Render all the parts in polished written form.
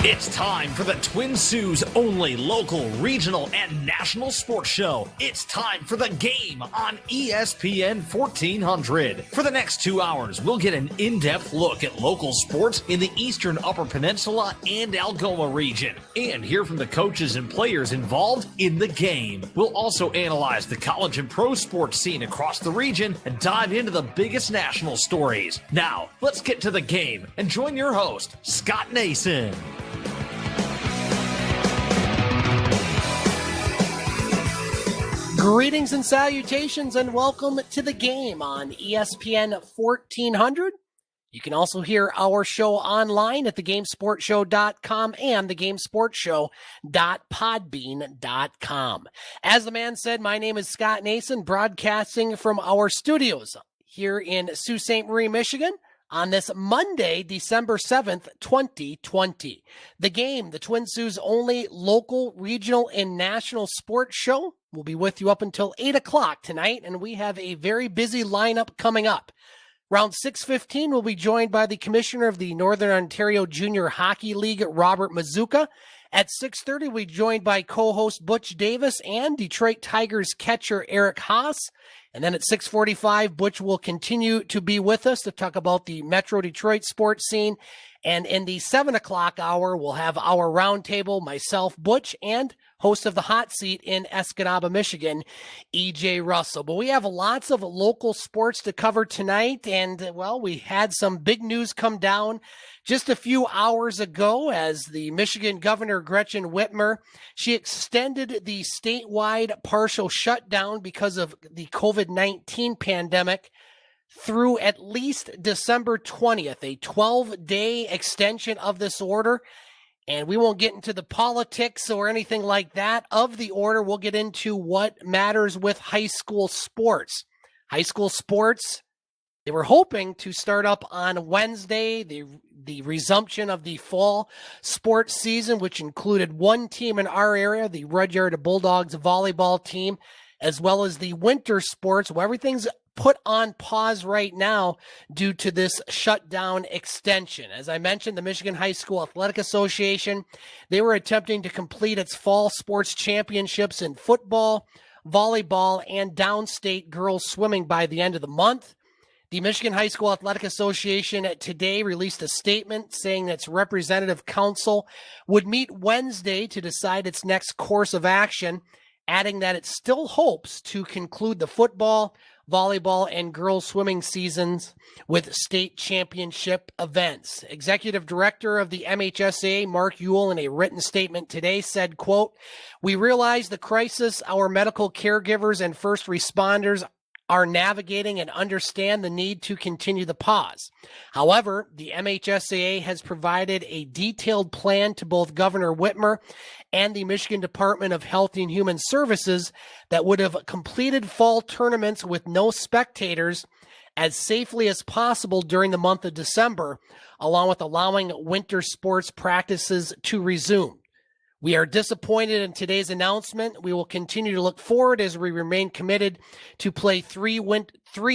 It's time for the Twin Sault's only local, regional, and national sports show. It's time for The Game on ESPN 1400. For the next 2 hours, we'll get an in-depth look at local sports in the Eastern Upper Peninsula and Algoma region, and hear from the coaches and players involved in the game. We'll also analyze the college and pro sports scene across the region and dive into the biggest national stories. Now, let's get to the game and join your host, Scott Nason. Greetings and salutations, and welcome to The Game on ESPN 1400. You can also hear our show online at thegamesportshow.com and thegamesportshow.podbean.com. As the man said, my name is Scott Nason, broadcasting from our studios here in Sault Ste. Marie, Michigan, on this Monday, December 7th, 2020. The Game, the Twin Sault's only local, regional, and national sports show, will be with you up until 8 o'clock tonight, and we have a very busy lineup coming up. Around 6:15, we'll be joined by the Commissioner of the Northern Ontario Junior Hockey League, Robert Mazuka. At 6:30, we'll be joined by co-host Butch Davis and Detroit Tigers catcher Eric Haase. And then at 6:45, Butch will continue to be with us to talk about the Metro Detroit sports scene. And in the 7 o'clock hour, we'll have our roundtable, myself, Butch, and host of the hot seat in Escanaba, Michigan, E.J. Russell. But we have lots of local sports to cover tonight. And, well, we had some big news come down just a few hours ago as the Michigan Governor Gretchen Whitmer, she extended the statewide partial shutdown because of the COVID-19 pandemic through at least December 20th, a 12-day extension of this order. And we won't get into the politics or anything like that of the order. We'll get into what matters with high school sports. High school sports, they were hoping to start up on Wednesday, the resumption of the fall sports season, which included one team in our area, the Rudyard Bulldogs volleyball team, as well as the winter sports. Well, everything's put on pause right now due to this shutdown extension. As I mentioned, the Michigan High School Athletic Association, they were attempting to complete its fall sports championships in football, volleyball, and downstate girls swimming by the end of the month. The Michigan High School Athletic Association today released a statement saying that its representative council would meet Wednesday to decide its next course of action, adding that it still hopes to conclude the football, volleyball, and girls swimming seasons with state championship events. Executive Director of the MHSAA, Mark Ewell, in a written statement today said, quote, "We realize the crisis our medical caregivers and first responders are navigating and understand the need to continue the pause. However, the MHSAA has provided a detailed plan to both Governor Whitmer and the Michigan Department of Health and Human Services that would have completed fall tournaments with no spectators as safely as possible during the month of December, along with allowing winter sports practices to resume. We are disappointed in today's announcement. We will continue to look forward as we remain committed to play three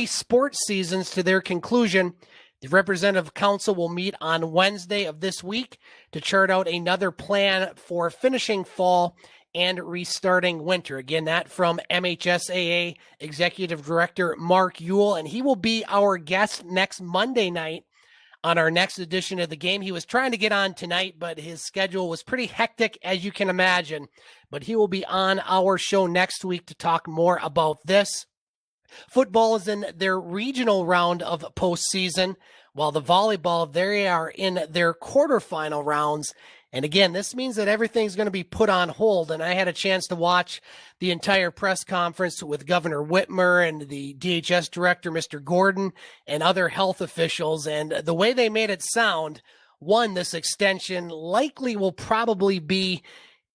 sports seasons to their conclusion. The Representative Council will meet on Wednesday of this week to chart out another plan for finishing fall and restarting winter." Again, that from MHSAA Executive Director Mark Ewell, and he will be our guest next Monday night on our next edition of The Game. He was trying to get on tonight, but his schedule was pretty hectic, as you can imagine. But he will be on our show next week to talk more about this. Football is in their regional round of postseason, while the volleyball, they are in their quarterfinal rounds. And again, this means that everything's going to be put on hold. And I had a chance to watch the entire press conference with Governor Whitmer and the DHS director, Mr. Gordon, and other health officials. And the way they made it sound, one, this extension likely will probably be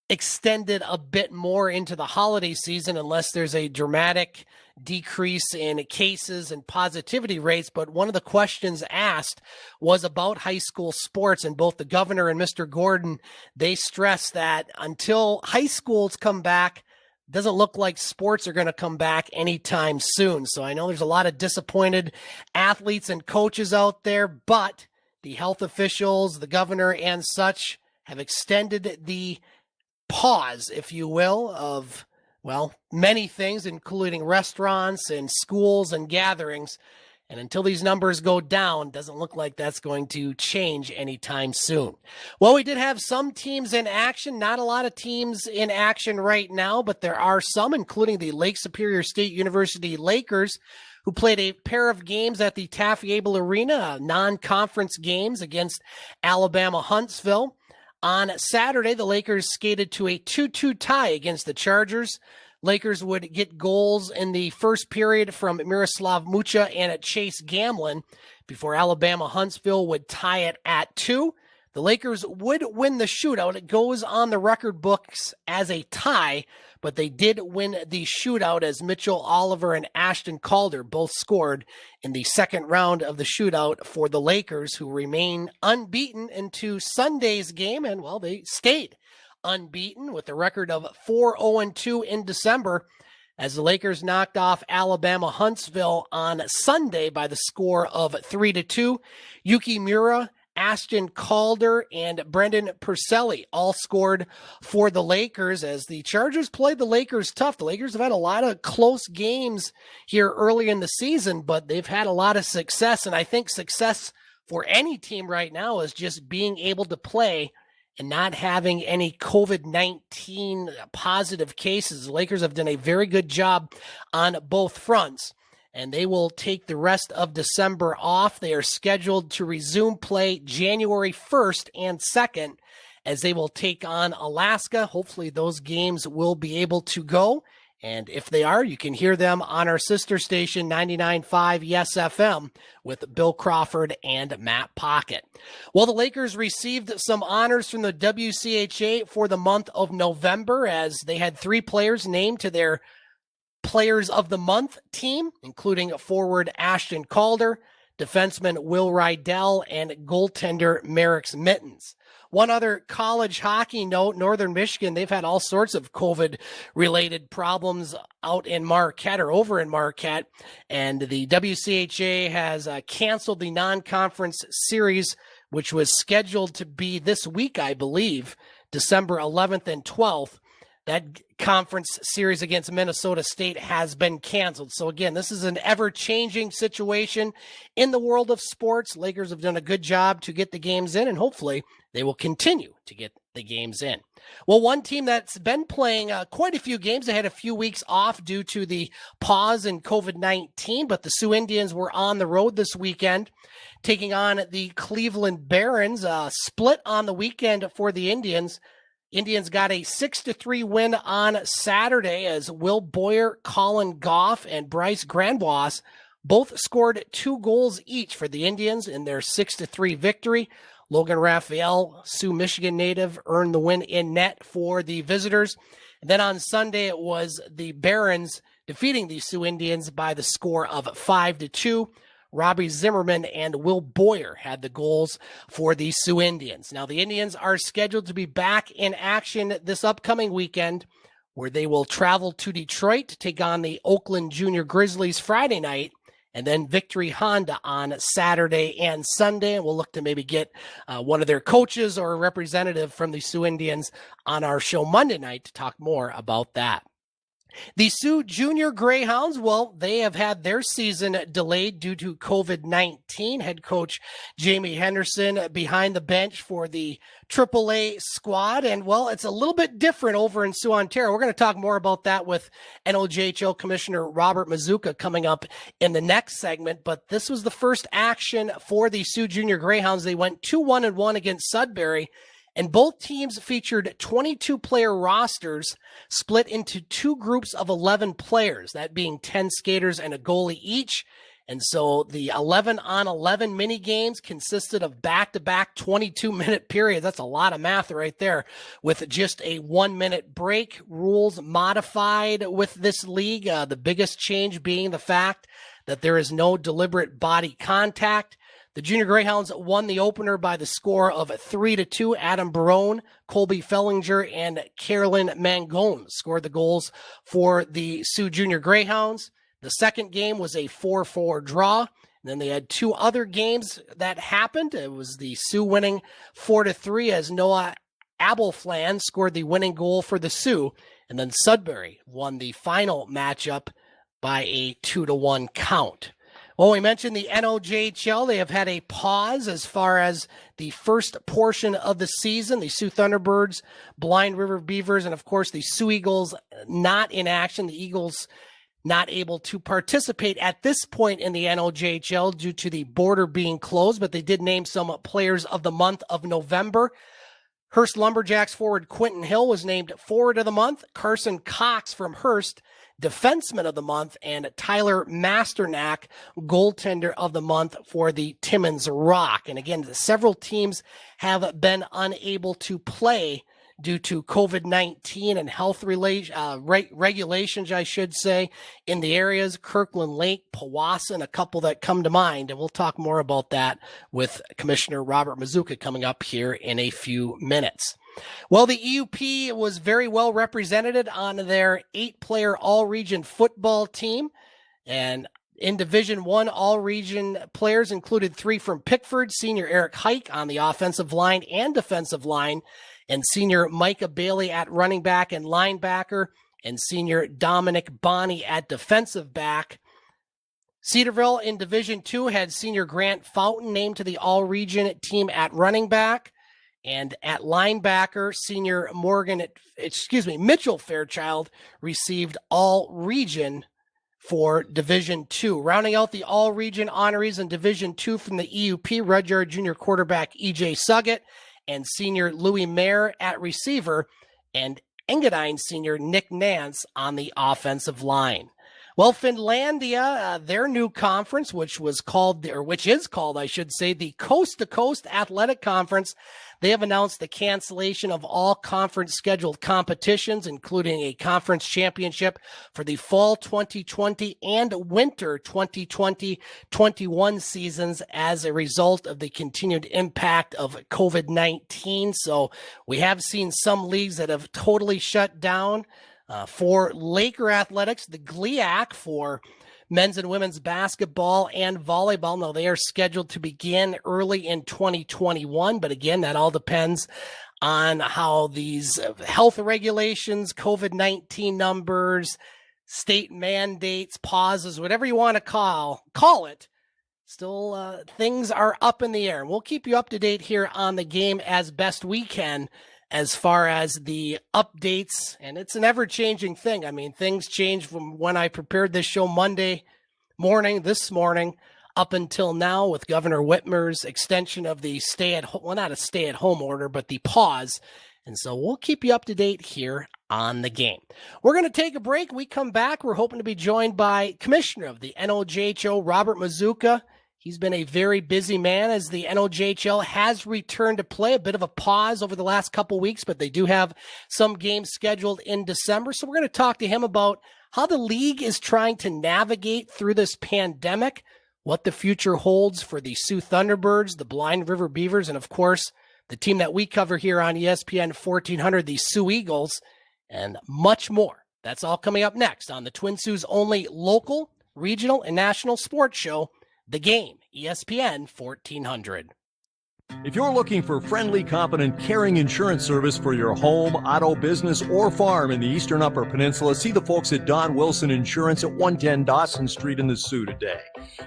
extended a bit more into the holiday season unless there's a dramatic decrease in cases and positivity rates. But one of the questions asked was about high school sports, and both the governor and Mr. Gordon, they stressed that until high schools come back, doesn't look like sports are going to come back anytime soon. So I know there's a lot of disappointed athletes and coaches out there, but the health officials, the governor and such, have extended the pause, if you will, of, well, many things, including restaurants and schools and gatherings. And until these numbers go down, doesn't look like that's going to change anytime soon. Well, we did have some teams in action, not a lot of teams in action right now, but there are some, including the Lake Superior State University Lakers, who played a pair of games at the Taffy-Able Arena, non-conference games against Alabama-Huntsville. On Saturday, the Lakers skated to a 2-2 tie against the Chargers. Lakers would get goals in the first period from Miroslav Mucha and Chase Gamlin before Alabama-Huntsville would tie it at 2. The Lakers would win the shootout. It goes on the record books as a tie, but they did win the shootout as Mitchell Oliver and Ashton Calder both scored in the second round of the shootout for the Lakers, who remain unbeaten into Sunday's game, and, well, they stayed unbeaten with a record of 4-0-2 in December as the Lakers knocked off Alabama-Huntsville on Sunday by the score of 3-2. Yuki Mura, Ashton Calder, and Brendan Purcelli all scored for the Lakers as the Chargers played the Lakers tough. The Lakers have had a lot of close games here early in the season, but they've had a lot of success, and I think success for any team right now is just being able to play and not having any COVID-19 positive cases. The Lakers have done a very good job on both fronts, and they will take the rest of December off. They are scheduled to resume play January 1st and 2nd as they will take on Alaska. Hopefully those games will be able to go. And if they are, you can hear them on our sister station, 99.5 Yes FM, with Bill Crawford and Matt Pocket. Well, the Lakers received some honors from the WCHA for the month of November as they had 3 players named to their Players of the Month team, including forward Ashton Calder, defenseman Will Rydell, and goaltender Merrick's Mittens. One other college hockey note, Northern Michigan, they've had all sorts of COVID-related problems out in Marquette or over in Marquette, and the WCHA has canceled the non-conference series, which was scheduled to be this week, I believe, December 11th and 12th. That conference series against Minnesota State has been canceled. So again, this is an ever-changing situation in the world of sports. Lakers have done a good job to get the games in, and hopefully they will continue to get the games in. Well, one team that's been playing quite a few games, they had a few weeks off due to the pause in COVID-19, but the Soo Indians were on the road this weekend, taking on the Cleveland Barons. Split on the weekend for the Indians. Indians got a 6-3 win on Saturday as Will Boyer, Colin Goff, and Bryce Grandbois both scored 2 goals each for the Indians in their 6-3 victory. Logan Raphael, Sioux, Michigan native, earned the win in net for the visitors. And then on Sunday, it was the Barons defeating the Sioux Indians by the score of 5-2. Robbie Zimmerman and Will Boyer had the goals for the Sioux Indians. Now, the Indians are scheduled to be back in action this upcoming weekend, where they will travel to Detroit to take on the Oakland Junior Grizzlies Friday night, and then Victory Honda on Saturday and Sunday. And we'll look to maybe get one of their coaches or a representative from the Sioux Indians on our show Monday night to talk more about that. The Soo Jr. Greyhounds, well, they have had their season delayed due to COVID-19. Head coach Jamie Henderson behind the bench for the AAA squad. And, well, it's a little bit different over in Sioux, Ontario. We're going to talk more about that with NOJHL Commissioner Robert Mazuka coming up in the next segment. But this was the first action for the Soo Jr. Greyhounds. They went 2-1-1 against Sudbury. And both teams featured 22-player rosters split into 2 groups of 11 players, that being 10 skaters and a goalie each. And so the 11-on-11 mini games consisted of back-to-back 22-minute periods. That's a lot of math right there, with just a 1-minute break. Rules modified with this league, the biggest change being the fact that there is no deliberate body contact. The Junior Greyhounds won the opener by the score of 3-2. Adam Barone, Colby Fellinger, and Carolyn Mangone scored the goals for the Sioux Junior Greyhounds. The second game was a 4-4 draw. And then they had 2 other games that happened. It was the Sioux winning 4-3 as Noah Abelflan scored the winning goal for the Sioux, and then Sudbury won the final matchup by a 2-1 count. Well, we mentioned the NOJHL. They have had a pause as far as the first portion of the season. The Sioux Thunderbirds, Blind River Beavers, and of course the Sioux Eagles not in action. The Eagles not able to participate at this point in the NOJHL due to the border being closed, but they did name some players of the month of November. Hearst Lumberjacks forward Quentin Hill was named forward of the month. Carson Cox from Hearst, defenseman of the month, and Tyler Masternack, goaltender of the month for the Timmins Rock. And again, several teams have been unable to play due to COVID-19 and health regulations, I should say, in the areas, Kirkland Lake, Powassan, a couple that come to mind. And we'll talk more about that with Commissioner Robert Mazuka coming up here in a few minutes. Well, the EUP was very well represented on their 8-player all-region football team. And in Division I, all-region players included 3 from Pickford, senior Eric Haase on the offensive line and defensive line, and senior Micah Bailey at running back and linebacker, and senior Dominic Bonney at defensive back. Cedarville in Division II had senior Grant Fountain named to the all-region team at running back, and at linebacker, senior Mitchell Fairchild received all-region for Division II. Rounding out the all-region honorees in Division II from the EUP, Rudyard Jr. quarterback E.J. Suggett, and senior Louis Mayer at receiver, and Engadine senior Nick Nance on the offensive line. Well, Finlandia, their new conference, which is called, I should say, the Coast to Coast Athletic Conference, they have announced the cancellation of all conference scheduled competitions, including a conference championship for the fall 2020 and winter 2020-21 seasons as a result of the continued impact of COVID-19. So we have seen some leagues that have totally shut down. For Laker athletics, the GLIAC for men's and women's basketball and volleyball. Now, they are scheduled to begin early in 2021, but again, that all depends on how these health regulations, COVID-19 numbers, state mandates, pauses, whatever you want to call it. Still, things are up in the air. And we'll keep you up to date here on the game as best we can as far as the updates, and it's an ever-changing thing. I mean, things change from when I prepared this show Monday morning, this morning, up until now with Governor Whitmer's extension of the not a stay-at-home order, but the pause. And so we'll keep you up to date here on the game. We're going to take a break. We come back. We're hoping to be joined by Commissioner of the NOJHL, Robert Mazuka. He's been a very busy man as the NOJHL has returned to play. A bit of a pause over the last couple weeks, but they do have some games scheduled in December. So we're going to talk to him about how the league is trying to navigate through this pandemic, what the future holds for the Sioux Thunderbirds, the Blind River Beavers, and of course, the team that we cover here on ESPN 1400, the Sioux Eagles, and much more. That's all coming up next on the Twin Sault's only local, regional, and national sports show, The Game, ESPN 1400. If you're looking for friendly, competent, caring insurance service for your home, auto, business, or farm in the Eastern Upper Peninsula, see the folks at Don Wilson Insurance at 110 Dawson Street in the Sioux today.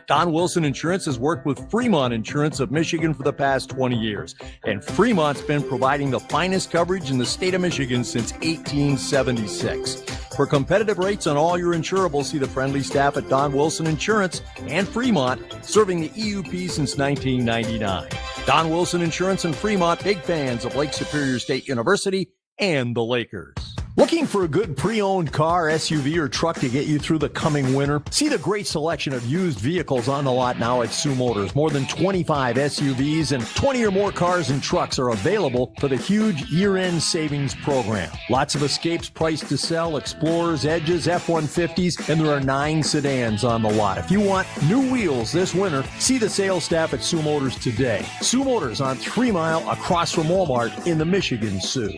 Don Wilson Insurance has worked with Fremont Insurance of Michigan for the past 20 years, and Fremont's been providing the finest coverage in the state of Michigan since 1876. For competitive rates on all your insurables, see the friendly staff at Don Wilson Insurance and Fremont, serving the EUP since 1999. Don Wilson Insurance and Fremont, big fans of Lake Superior State University and the Lakers. Looking for a good pre-owned car, SUV, or truck to get you through the coming winter? See the great selection of used vehicles on the lot now at Soo Motors. More than 25 SUVs and 20 or more cars and trucks are available for the huge year-end savings program. Lots of Escapes priced to sell, Explorers, Edges, F-150s, and there are 9 sedans on the lot. If you want new wheels this winter, see the sales staff at Soo Motors today. Soo Motors on 3 Mile across from Walmart in the Michigan Sioux.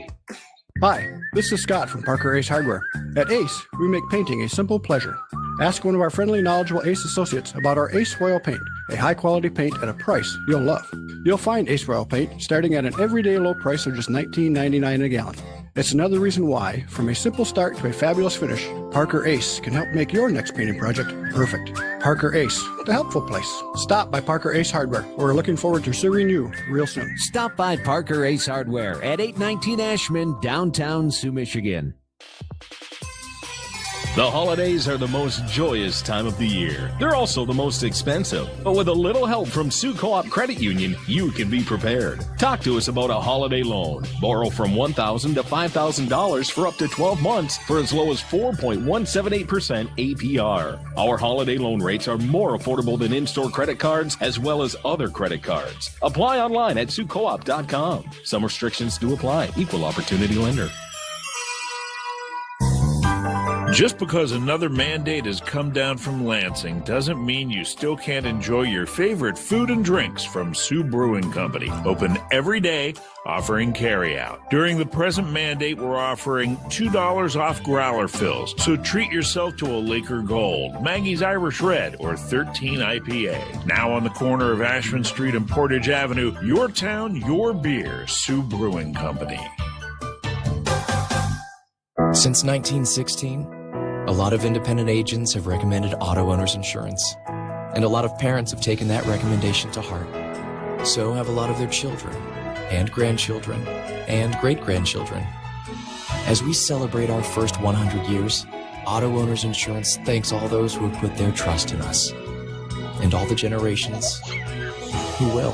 Hi, this is Scott from Parker Ace Hardware. At Ace, we make painting a simple pleasure. Ask one of our friendly, knowledgeable Ace associates about our Ace foil paint. a high-quality paint at a price you'll love. You'll find Ace Royal paint starting at an everyday low price of just $19.99 a gallon. It's another reason why, from a simple start to a fabulous finish, Parker Ace can help make your next painting project perfect. Parker Ace, the helpful place. Stop by Parker Ace Hardware. We're looking forward to serving you real soon. Stop by Parker Ace Hardware at 819 Ashman, downtown Soo, Michigan. The holidays are the most joyous time of the year. They're also the most expensive. But with a little help from Soo Co-op Credit Union, you can be prepared. Talk to us about a holiday loan. Borrow from $1,000 to $5,000 for up to 12 months for as low as 4.178% APR. Our holiday loan rates are more affordable than in-store credit cards as well as other credit cards. Apply online at SooCoop.com. Some restrictions do apply. Equal opportunity lender. Just because another mandate has come down from Lansing doesn't mean you still can't enjoy your favorite food and drinks from Soo Brewing Company. Open every day, offering carryout. During the present mandate, we're offering $2 off growler fills, so treat yourself to a Laker Gold, Maggie's Irish Red, or 13 IPA. Now on the corner of Ashman Street and Portage Avenue, your town, your beer, Soo Brewing Company. Since 1916, a lot of independent agents have recommended auto owners insurance, and a lot of parents have taken that recommendation to heart. So have a lot of their children, and grandchildren, and great-grandchildren. As we celebrate our first 100 years, Auto Owners Insurance thanks all those who have put their trust in us, and all the generations who will.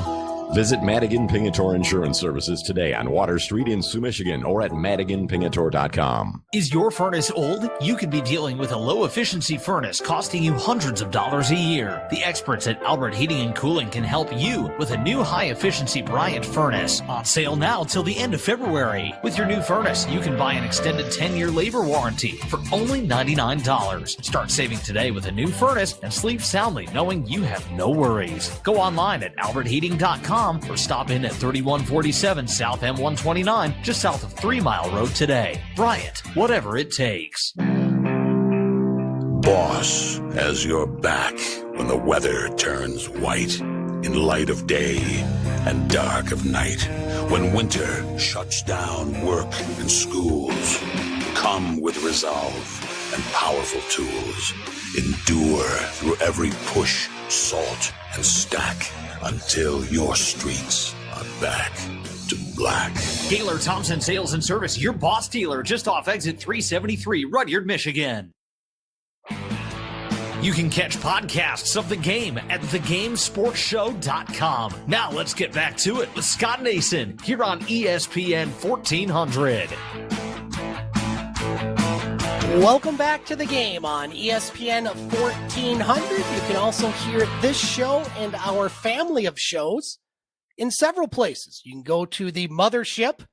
Visit Madigan Pingator Insurance Services today on Water Street in Soo, Michigan, or at MadiganPingator.com. Is your furnace old? You could be dealing with a low-efficiency furnace costing you hundreds of dollars a year. The experts at Albert Heating and Cooling can help you with a new high-efficiency Bryant furnace. On sale now till the end of February. With your new furnace, you can buy an extended 10-year labor warranty for only $99. Start saving today with a new furnace and sleep soundly knowing you have no worries. Go online at albertheating.com or stop in at 3147 South M129, just south of 3 Mile Road today. Bryant, whatever it takes. Boss has your back when the weather turns white, in light of day and dark of night, when winter shuts down work and schools. Come with resolve and powerful tools. Endure through every push, salt, and stack, until your streets are back to black. Gaylor Thompson Sales and Service, your boss dealer, just off exit 373, Rudyard, Michigan. You can catch podcasts of the game at thegamesportshow.com. Now let's get back to it with Scott Nason here on ESPN 1400. Welcome back to the game on ESPN 1400. You can also hear this show and our family of shows in several places. You can go to the mothership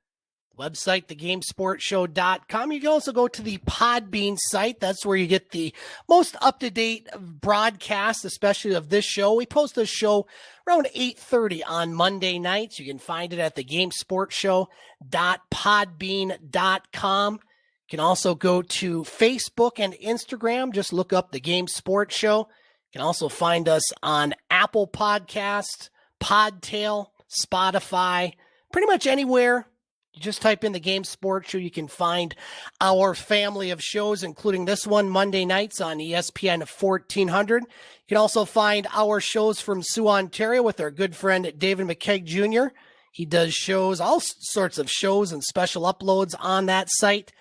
website, thegamesportshow.com. You can also go to the Podbean site. That's where you get the most up-to-date broadcast, especially of this show. We post this show around 8:30 on Monday nights. You can find it at thegamesportshow.podbean.com. You can also go to Facebook and Instagram. Just look up The Game Sports Show. You can also find us on Apple Podcasts, Podtail, Spotify, pretty much anywhere. You just type in The Game Sports Show. You can find our family of shows, including this one, Monday nights on ESPN 1400. You can also find our shows from Soo, Ontario with our good friend David McCaig Jr. He does shows, all sorts of shows and special uploads on that site.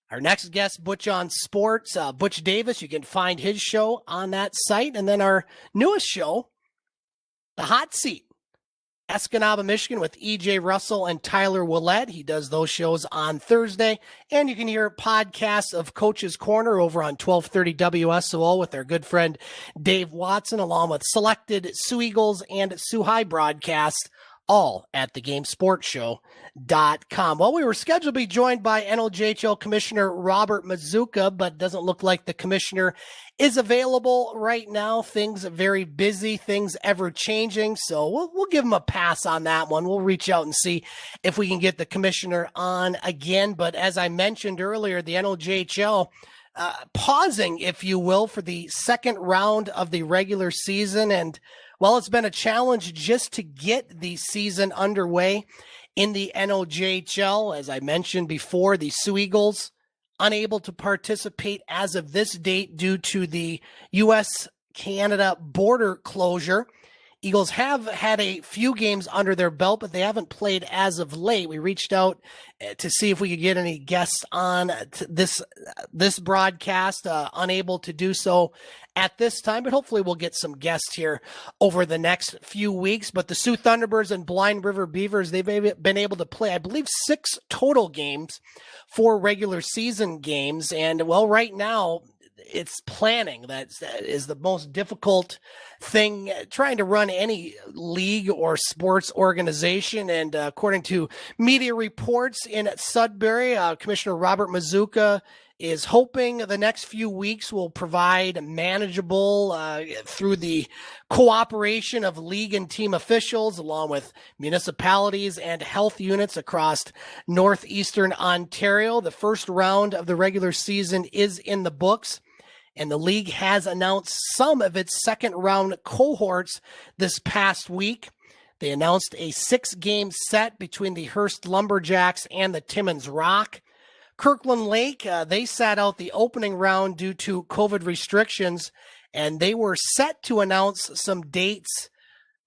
Our next guest, Butch on Sports, Butch Davis, you can find his show on that site. And then our newest show, The Hot Seat, Escanaba, Michigan, with E.J. Russell and Tyler Willett. He does those shows on Thursday. And you can hear podcasts of Coach's Corner over on 1230 WSOL with our good friend Dave Watson, along with selected Soo Eagles and Soo High broadcasts, all at thegamesportshow.com. Well, we were scheduled to be joined by NLJHL Commissioner Robert Mazuka, but doesn't look like the commissioner is available right now. Things are very busy, things ever changing. So we'll give him a pass on that one. We'll reach out and see if we can get the commissioner on again. But as I mentioned earlier, the NLJHL pausing, if you will, for the second round of the regular season. And while it's been a challenge just to get the season underway in the NOJHL, as I mentioned before, the Sioux Eagles unable to participate as of this date due to the U.S.-Canada border closure. Eagles have had a few games under their belt, but they haven't played as of late. We reached out to see if we could get any guests on this broadcast, unable to do so at this time, but hopefully we'll get some guests here over the next few weeks. But the Sioux Thunderbirds and Blind River Beavers, they've been able to play, I believe, 6 total games, 4 regular season games. And well, right now, it's planning that is the most difficult thing trying to run any league or sports organization. And according to media reports in Sudbury, Commissioner Robert Mazuka is hoping the next few weeks will provide manageable through the cooperation of league and team officials, along with municipalities and health units across northeastern Ontario. The first round of the regular season is in the books, and the league has announced some of its second round cohorts this past week. They announced a 6-game set between the Hearst Lumberjacks and the Timmins Rock. Kirkland Lake, they sat out the opening round due to COVID restrictions, and they were set to announce some dates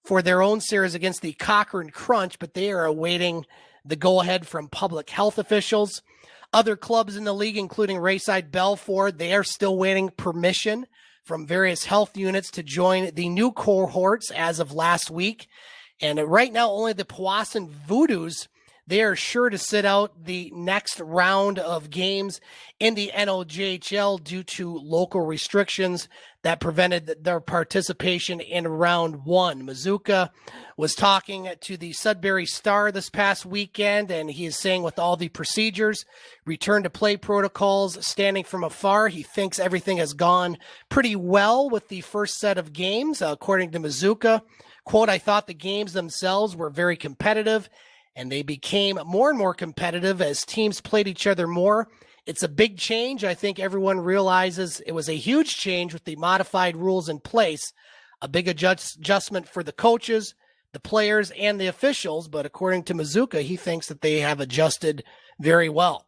for their own series against the Cochrane Crunch, but they are awaiting the go-ahead from public health officials. Other clubs in the league, including Rayside Belfort, they are still waiting permission from various health units to join the new cohorts as of last week. And right now, only the Powassan Voodoos, they are sure to sit out the next round of games in the NOJHL due to local restrictions that prevented their participation in round 1. Mazuka was talking to the Sudbury Star this past weekend, and he is saying with all the procedures, return to play protocols, standing from afar, he thinks everything has gone pretty well with the first set of games. According to Mazuka, quote, "I thought the games themselves were very competitive, and they became more and more competitive as teams played each other more. It's a big change. I think everyone realizes it was a huge change with the modified rules in place, a big adjustment for the coaches, the players, and the officials." But according to Mazuka, he thinks that they have adjusted very well.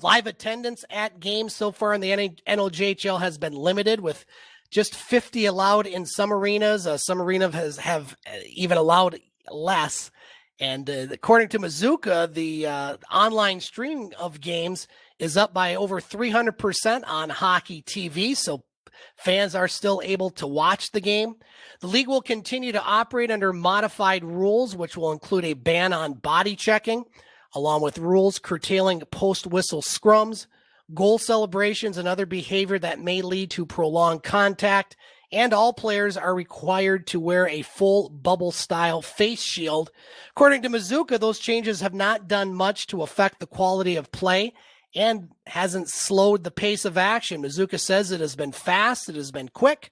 Live attendance at games so far in the NOJHL has been limited, with just 50 allowed in some arenas. Some arenas have even allowed less. And according to Mazuka, the online streaming of games is up by over 300% on Hockey TV, so fans are still able to watch the game. The league will continue to operate under modified rules, which will include a ban on body checking, along with rules curtailing post-whistle scrums, goal celebrations, and other behavior that may lead to prolonged contact. And all players are required to wear a full bubble-style face shield. According to Mazuka, those changes have not done much to affect the quality of play and hasn't slowed the pace of action. Mazuka says it has been fast, it has been quick,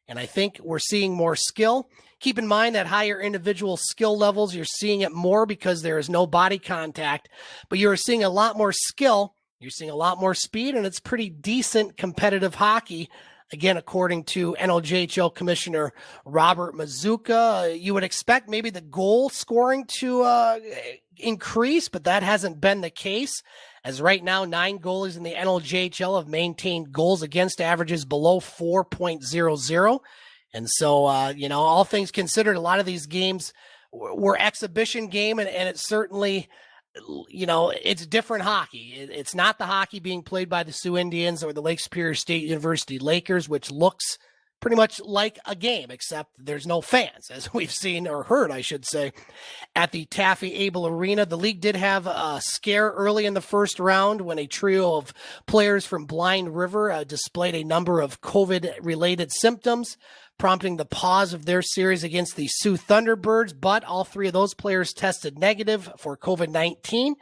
and I think we're seeing more skill. Keep in mind that higher individual skill levels, you're seeing it more because there is no body contact, but you're seeing a lot more skill, you're seeing a lot more speed, and it's pretty decent competitive hockey. Again, according to NOJHL Commissioner Robert Mazuka, you would expect maybe the goal scoring to increase, but that hasn't been the case. As right now, 9 goalies in the NOJHL have maintained goals against averages below 4.00. And so, all things considered, a lot of these games were exhibition game, and it's certainly, it's different hockey. It's not the hockey being played by the Soo Indians or the Lake Superior State University Lakers, which looks pretty much like a game, except there's no fans, as we've seen, or heard, I should say, at the Taffy Abel Arena. The league did have a scare early in the first round when a trio of players from Blind River displayed a number of COVID-related symptoms, prompting the pause of their series against the Sioux Thunderbirds, but all 3 of those players tested negative for COVID-19,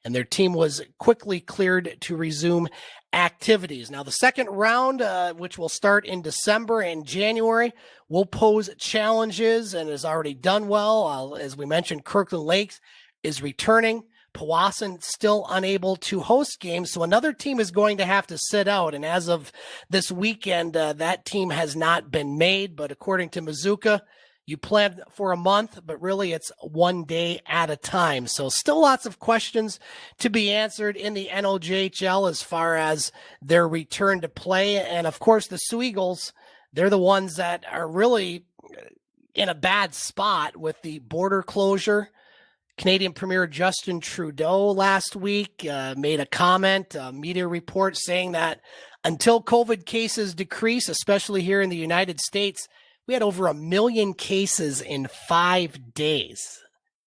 and their team was quickly cleared to resume activities. Now, the second round, which will start in December and January, will pose challenges and has already done well. As we mentioned, Kirkland Lakes is returning. Powassan still unable to host games, so another team is going to have to sit out. And as of this weekend, that team has not been made. But according to Mazuka, you plan for a month, but really it's 1 day at a time. So still lots of questions to be answered in the NOJHL as far as their return to play. And of course, the Sioux Eagles, they're the ones that are really in a bad spot with the border closure. Canadian Premier Justin Trudeau last week made a comment, a media report saying that until COVID cases decrease, especially here in the United States, we had over 1 million cases in 5 days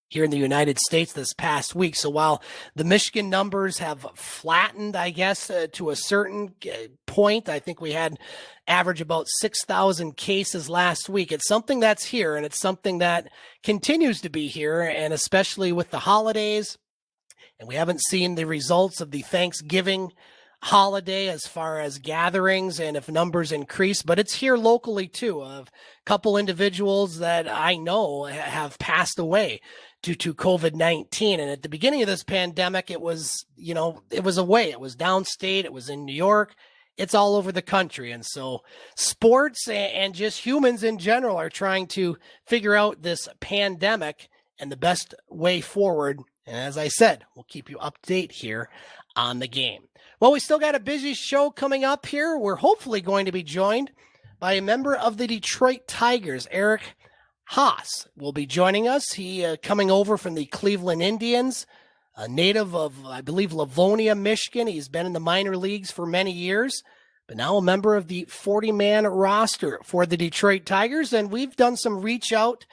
here in the United States this past week. So while the Michigan numbers have flattened, I guess, to a certain point, I think we had average about 6,000 cases last week. It's something that's here, and it's something that continues to be here, and especially with the holidays. And we haven't seen the results of the Thanksgiving holiday as far as gatherings and if numbers increase, but it's here locally too. A couple individuals that I know have passed away due to COVID-19. And at the beginning of this pandemic, it was away. It was downstate. It was in New York. It's all over the country. And so sports and just humans in general are trying to figure out this pandemic and the best way forward. And as I said, we'll keep you updated here on the game. Well, we still got a busy show coming up here. We're hopefully going to be joined by a member of the Detroit Tigers, Eric Haase, will be joining us. He coming over from the Cleveland Indians, a native of, I believe, Livonia, Michigan. He's been in the minor leagues for many years, but now a member of the 40-man roster for the Detroit Tigers. And we've done some reach out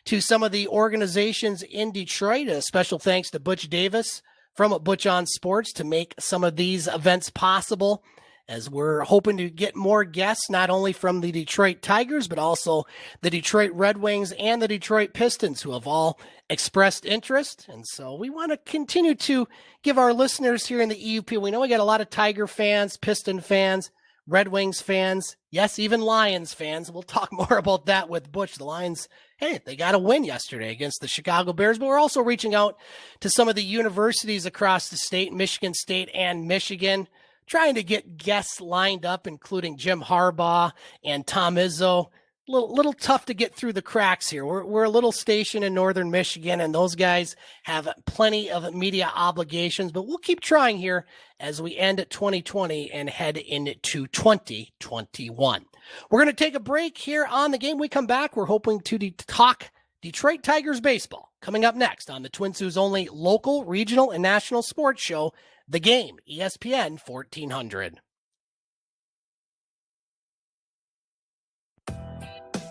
to some of the organizations in Detroit. A special thanks to Butch Davis from Butch on Sports to make some of these events possible, as we're hoping to get more guests, not only from the Detroit Tigers, but also the Detroit Red Wings and the Detroit Pistons, who have all expressed interest. And so we want to continue to give our listeners here in the EUP, we know we got a lot of Tiger fans, Piston fans, Red Wings fans, yes, even Lions fans. We'll talk more about that with Butch. The Lions, hey, they got a win yesterday against the Chicago Bears, but we're also reaching out to some of the universities across the state, Michigan State and Michigan, trying to get guests lined up, including Jim Harbaugh and Tom Izzo. Little tough to get through the cracks here. We're a little station in northern Michigan, and those guys have plenty of media obligations, but we'll keep trying here as we end 2020 and head into 2021. We're going to take a break here on the game. We come back, we're hoping to talk Detroit Tigers baseball. Coming up next on the Twin Sault's only local, regional, and national sports show, The Game, ESPN 1400.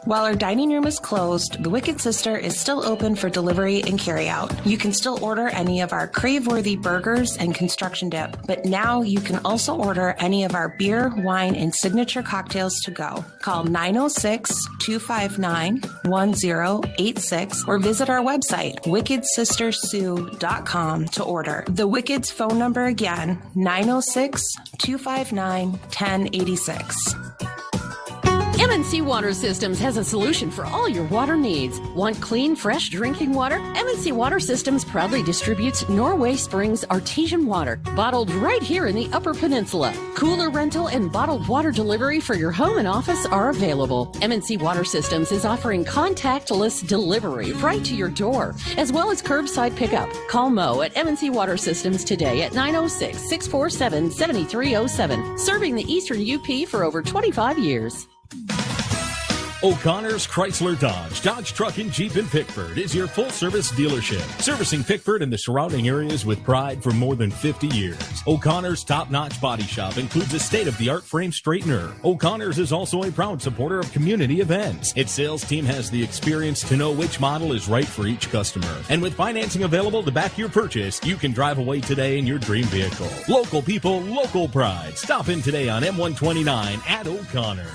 While our dining room is closed, the Wicked Sister is still open for delivery and carryout. You can still order any of our crave-worthy burgers and construction dip, but now you can also order any of our beer, wine, and signature cocktails to go. Call 906-259-1086 or visit our website, wickedsistersoo.com, to order. The Wicked's phone number again, 906-259-1086. MNC Water Systems has a solution for all your water needs. Want clean, fresh drinking water? MNC Water Systems proudly distributes Norway Springs artesian water, bottled right here in the Upper Peninsula. Cooler rental and bottled water delivery for your home and office are available. MNC Water Systems is offering contactless delivery right to your door, as well as curbside pickup. Call Mo at MNC Water Systems today at 906-647-7307, serving the Eastern UP for over 25 years. O'Connor's Chrysler Dodge Truck and Jeep in Pickford is your full-service dealership, servicing Pickford and the surrounding areas with pride for more than 50 years. O'Connor's top-notch body shop includes a state-of-the-art frame straightener. O'Connor's is also a proud supporter of community events. Its sales team has the experience to know which model is right for each customer. And with financing available to back your purchase, you can drive away today in your dream vehicle. Local people, local pride. Stop in today on M129 at O'Connor's.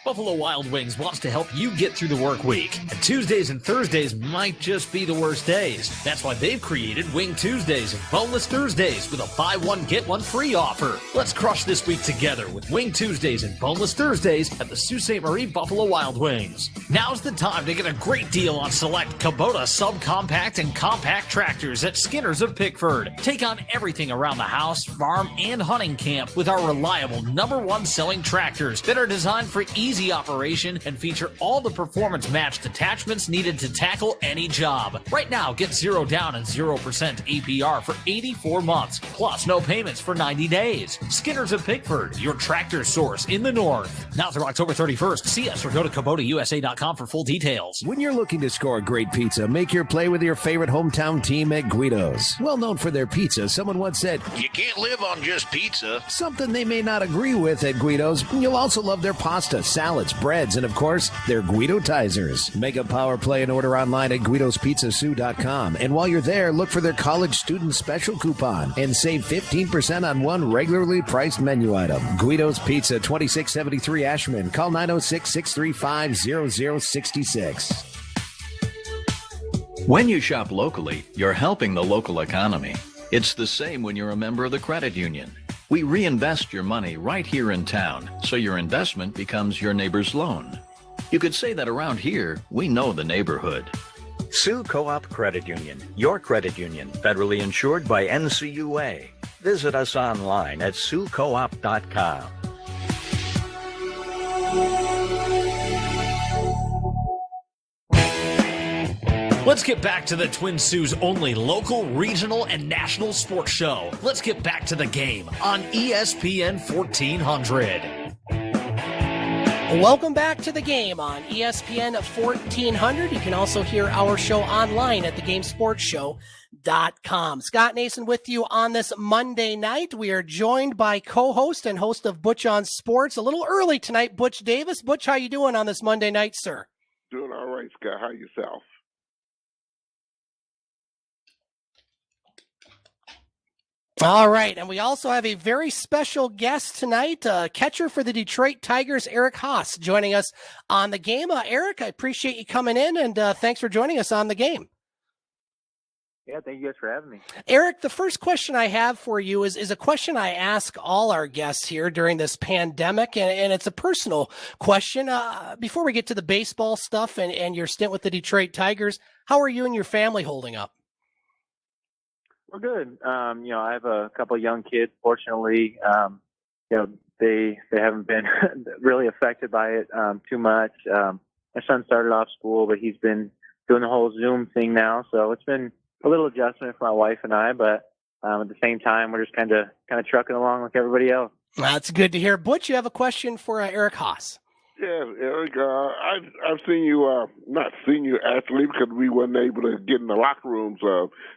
Buffalo Wild Wings wants to help you get through the work week. And Tuesdays and Thursdays might just be the worst days. That's why they've created Wing Tuesdays and Boneless Thursdays with a buy one, get one free offer. Let's crush this week together with Wing Tuesdays and Boneless Thursdays at the Sault Ste. Marie Buffalo Wild Wings. Now's the time to get a great deal on select Kubota subcompact and compact tractors at Skinner's of Pickford. Take on everything around the house, farm, and hunting camp with our reliable #1 selling tractors that are designed for easy operation and feature all the performance-matched attachments needed to tackle any job. Right now, get 0 down and 0% APR for 84 months, plus no payments for 90 days. Skinner's of Pickford, your tractor source in the north. Now through October 31st, see us or go to KubotaUSA.com for full details. When you're looking to score great pizza, make your play with your favorite hometown team at Guido's. Well known for their pizza, someone once said, You can't live on just pizza. Something they may not agree with at Guido's. You'll also love their pasta, salads, breads, and of course, their Guido-tizers. Make a power play and order online at GuidosPizzaSoo.com. And while you're there, look for their college student special coupon and save 15% on one regularly priced menu item. Guido's Pizza, 2673 Ashman. Call 906-635-0066. When you shop locally, you're helping the local economy. It's the same when you're a member of the credit union. We reinvest your money right here in town, so your investment becomes your neighbor's loan. You could say that around here, we know the neighborhood. Soo Co-op Credit Union, your credit union, federally insured by NCUA. Visit us online at SooCoop.com. Let's get back to the Twin Sault's only local, regional, and national sports show. Let's get back to the game on ESPN 1400. Welcome back to the game on ESPN 1400. You can also hear our show online at thegamesportshow.com. Scott Nason with you on this Monday night. We are joined by co-host and host of Butch on Sports. A little early tonight, Butch Davis. Butch, how you doing on this Monday night, sir? Doing all right, Scott. How yourself? All right, and we also have a very special guest tonight, catcher for the Detroit Tigers, Eric Haase, joining us on the game. Eric, I appreciate you coming in, and thanks for joining us on the game. Yeah, thank you guys for having me. Eric, the first question I have for you is a question I ask all our guests here during this pandemic, and it's a personal question. Before we get to the baseball stuff and your stint with the Detroit Tigers, how are you and your family holding up? We're good. I have a couple of young kids. Fortunately, they haven't been really affected by it too much. My son started off school, but he's been doing the whole Zoom thing now, so it's been a little adjustment for my wife and I. But at the same time, we're just kind of trucking along like everybody else. That's good to hear. Butch, you have a question for Eric Haase. Yeah, Eric, I've seen you, not seen you actually because we weren't able to get in the locker rooms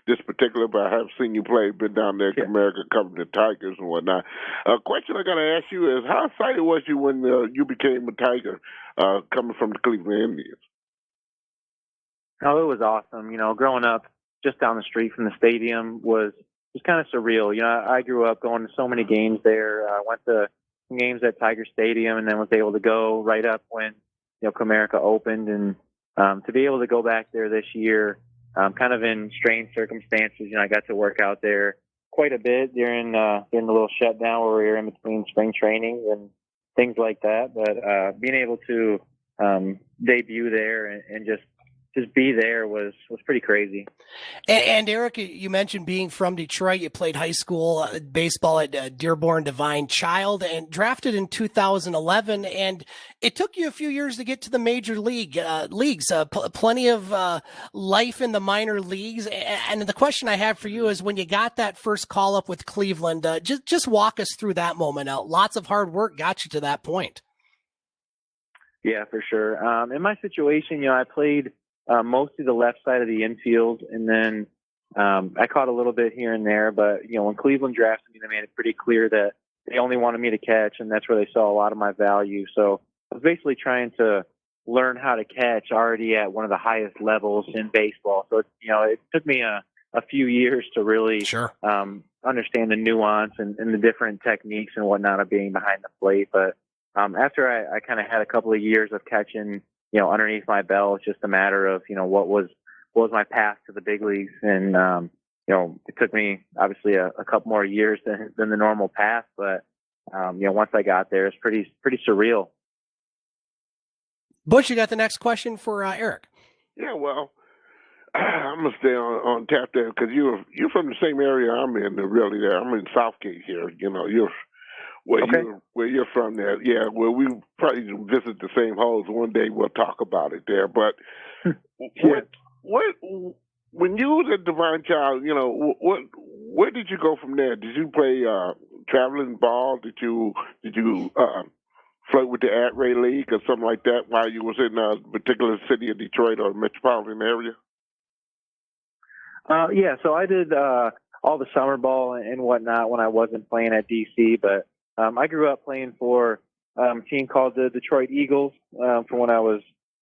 this particular, but I have seen you play, been down there in America covering the Tigers and whatnot. A question I got to ask you is, how excited was you when you became a Tiger coming from the Cleveland Indians? Oh, it was awesome. Growing up just down the street from the stadium was kind of surreal. I grew up going to so many games there. I went to games at Tiger Stadium and then was able to go right up when Comerica opened, and to be able to go back there this year kind of in strange circumstances. I got to work out there quite a bit during the little shutdown where we were in between spring trainings and things like that, but being able to debut there and just be there was pretty crazy. And Eric, you mentioned being from Detroit. You played high school baseball at Dearborn Divine Child and drafted in 2011. And it took you a few years to get to the major leagues. Plenty of life in the minor leagues. And the question I have for you is, when you got that first call up with Cleveland, just walk us through that moment. Lots of hard work got you to that point. Yeah, for sure. In my situation, I played mostly the left side of the infield, and then I caught a little bit here and there. But when Cleveland drafted me, they made it pretty clear that they only wanted me to catch, and that's where they saw a lot of my value. So I was basically trying to learn how to catch already at one of the highest levels in baseball. So it took me a few years to really understand the nuance and the different techniques and whatnot of being behind the plate. But after I kind of had a couple of years of catching, underneath my belt, it's just a matter of, what was my path to the big leagues. And, it took me obviously a couple more years than the normal path, but, once I got there, it's pretty surreal. Butch, you got the next question for Eric. Yeah, well, I'm gonna stay on tap there because you're from the same area I'm in. Really, there, I'm in Southgate here. You're where you're from there. Yeah, well, we probably visit the same holes. One day we'll talk about it there. But what when you was a Divine Child, where did you go from there? Did you play traveling ball? Did you float with the At-Ray League or something like that while you was in a particular city of Detroit or metropolitan area? So I did all the summer ball and whatnot when I wasn't playing at DC, but I grew up playing for a team called the Detroit Eagles from when I was,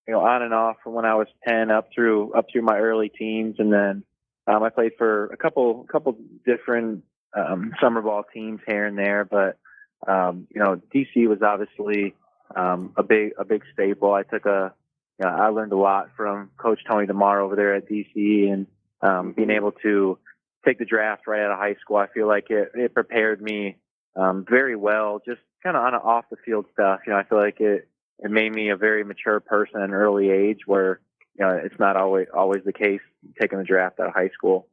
on and off from when I was 10 up through my early teens, and then I played for a couple different summer ball teams here and there, but DC was obviously a big staple. I learned a lot from Coach Tony DeMar over there at DC, and being able to take the draft right out of high school, I feel like it prepared me very well, just kind of on and off the field stuff. I feel like it made me a very mature person at an early age, where it's not always the case taking the draft out of high school.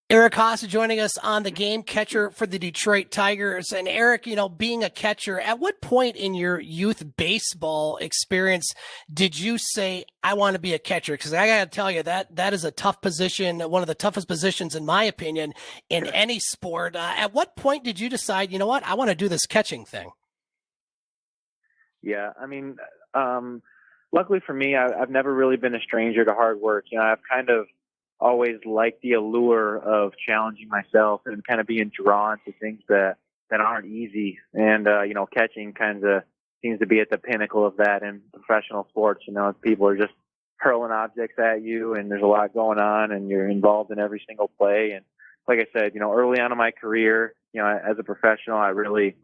Eric Haase joining us on the game, catcher for the Detroit Tigers. And Eric, being a catcher, at what point in your youth baseball experience did you say, I want to be a catcher? Because I got to tell you, that is a tough position, one of the toughest positions, in my opinion, in any sport. At what point did you decide, you know what, I want to do this catching thing? Yeah, I mean, luckily for me, I've never really been a stranger to hard work. I've kind of always liked the allure of challenging myself and kind of being drawn to things that aren't easy. And, catching kind of seems to be at the pinnacle of that in professional sports. People are just hurling objects at you, and there's a lot going on, and you're involved in every single play. And like I said, early on in my career, as a professional, I really,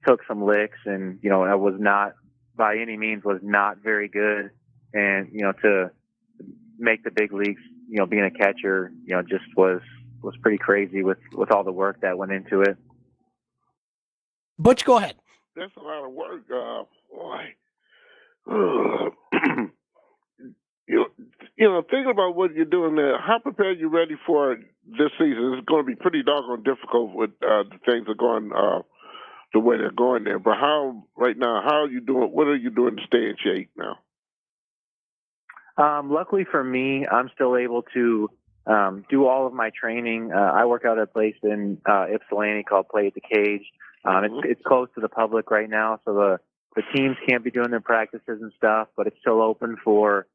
took some licks, and, I was not, by any means, was not very good. And, to make the big leagues, being a catcher, just was pretty crazy with all the work that went into it. Butch, go ahead. That's a lot of work, boy. Thinking about what you're doing there, how prepared you ready for this season? It's going to be pretty doggone difficult with the things are going the way they're going there. But how are you doing? What are you doing to stay in shape now? Luckily for me, I'm still able to do all of my training. I work out at a place in Ypsilanti called Play at the Cage. It's closed to the public right now, so the teams can't be doing their practices and stuff, but it's still open for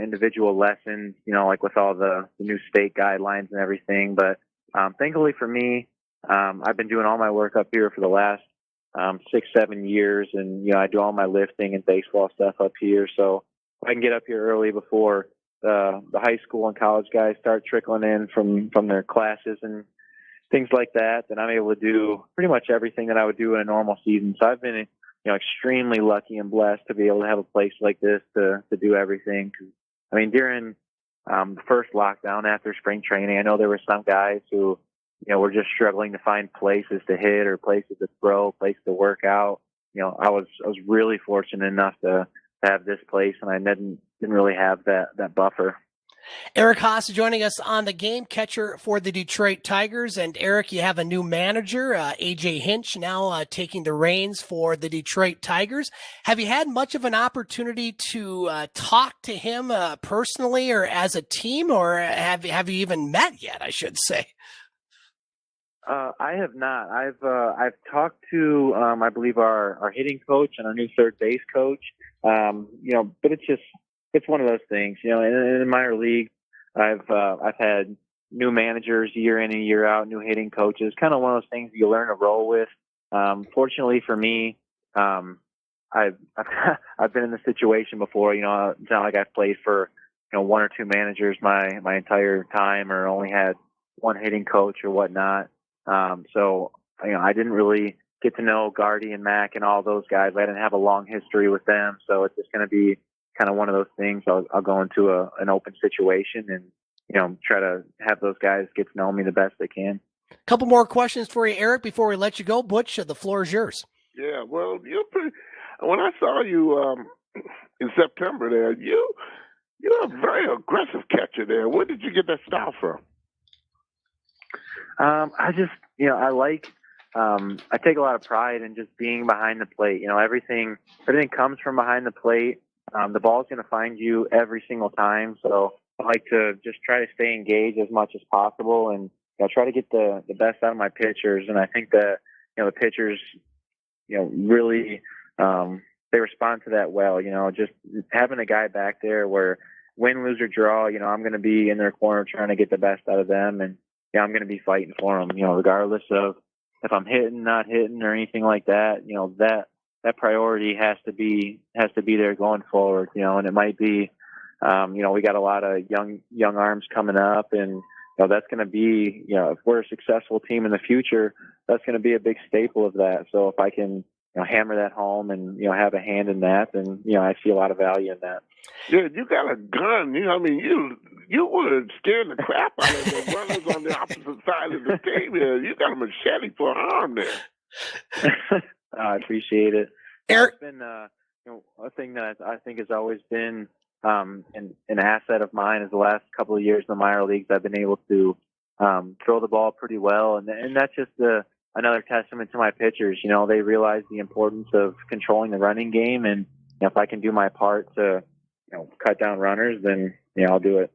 individual lessons, like with all the new state guidelines and everything. But thankfully for me, I've been doing all my work up here for the last 6-7 years, and I do all my lifting and baseball stuff up here, so I can get up here early before the high school and college guys start trickling in from their classes and things like that. And I'm able to do pretty much everything that I would do in a normal season. So I've been, extremely lucky and blessed to be able to have a place like this to do everything. I mean, during the first lockdown after spring training, I know there were some guys who, were just struggling to find places to hit or places to throw, places to work out. I was really fortunate enough to have this place, and I didn't really have that buffer. Eric Haase joining us on the game, catcher for the Detroit Tigers. And Eric, you have a new manager, EJ Hinch, now taking the reins for the Detroit Tigers. Have you had much of an opportunity to talk to him personally or as a team, or have you even met yet, I should say? I have not. I've talked to I believe our hitting coach and our new third base coach. But it's one of those things. In minor league, I've had new managers year in and year out, new hitting coaches. Kind of one of those things you learn to roll with. Fortunately for me, I've been in this situation before. It's not like I've played for one or two managers my entire time, or only had one hitting coach or whatnot. So I didn't really get to know Gardy and Mac and all those guys. I didn't have a long history with them, so it's just going to be kind of one of those things. I'll go into an open situation and, try to have those guys get to know me the best they can. Couple more questions for you, Eric, before we let you go. Butch, the floor is yours. Yeah, well, when I saw you in September there, you're a very aggressive catcher there. Where did you get that style from? I just, I take a lot of pride in just being behind the plate. Everything comes from behind the plate. The ball's going to find you every single time. So I like to just try to stay engaged as much as possible and try to get the best out of my pitchers. And I think that, the pitchers, really, they respond to that well. Just having a guy back there where win, lose, or draw, I'm going to be in their corner trying to get the best out of them. And I'm going to be fighting for them, regardless of if I'm hitting, not hitting, or anything like that. That priority has to be there going forward. And it might be, we got a lot of young arms coming up, and that's going to be, if we're a successful team in the future, that's going to be a big staple of that. So if I can hammer that home and have a hand in that, then I see a lot of value in that. Yeah, you got a gun. You were scaring the crap out of the runners on the opposite side of the team. You got a machete for an arm there. I appreciate it. Eric, it's been a thing that I think has always been an asset of mine is the last couple of years in the minor leagues. I've been able to throw the ball pretty well, and that's just another testament to my pitchers. They realize the importance of controlling the running game, and if I can do my part to cut down runners, then I'll do it.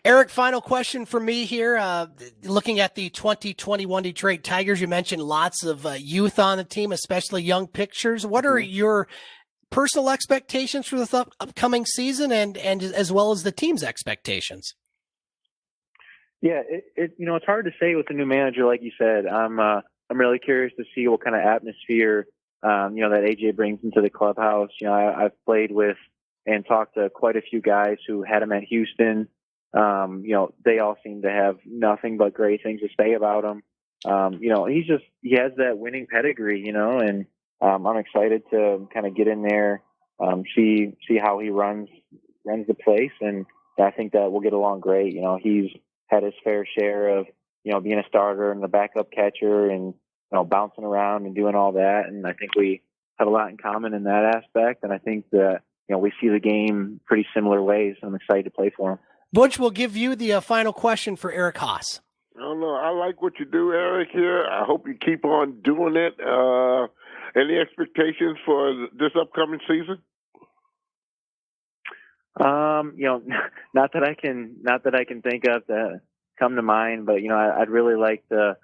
Eric, final question for me here. Looking at the 2021 Detroit Tigers, you mentioned lots of youth on the team, especially young pitchers. What are your personal expectations for the upcoming season, and as well as the team's expectations? Yeah, it's hard to say with a new manager, like you said. I'm really curious to see what kind of atmosphere that AJ brings into the clubhouse. I've played with and talked to quite a few guys who had him at Houston. They all seem to have nothing but great things to say about him. He has that winning pedigree, and I'm excited to kind of get in there, see how he runs the place, and I think that we'll get along great. He's had his fair share of being a starter and a backup catcher, and bouncing around and doing all that, and I think we have a lot in common in that aspect. And I think that we see the game pretty similar ways. I'm excited to play for him. Butch, we'll give you the final question for Eric Haase. I don't know. I like what you do, Eric, here. I hope you keep on doing it. Any expectations for this upcoming season? Not that I can think of that come to mind, but I'd really like to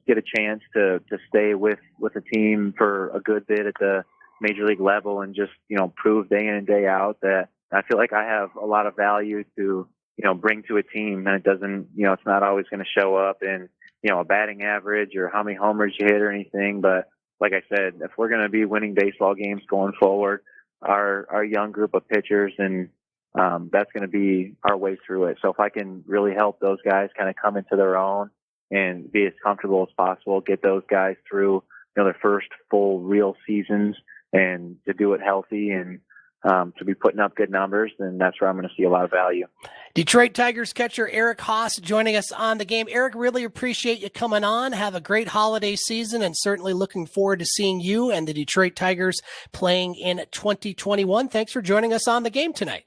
get a chance to stay with the team for a good bit at the major league level, and just prove day in and day out that I feel like I have a lot of value to bring to a team, and it doesn't it's not always going to show up in a batting average or how many homers you hit or anything. But like I said, if we're going to be winning baseball games going forward, our young group of pitchers, and that's going to be our way through it. So if I can really help those guys kind of come into their own and be as comfortable as possible, get those guys through their first full real seasons, and to do it healthy and to be putting up good numbers, then that's where I'm going to see a lot of value. Detroit Tigers catcher Eric Haase joining us on the game. Eric, really appreciate you coming on. Have a great holiday season, and certainly looking forward to seeing you and the Detroit Tigers playing in 2021. Thanks for joining us on the game tonight.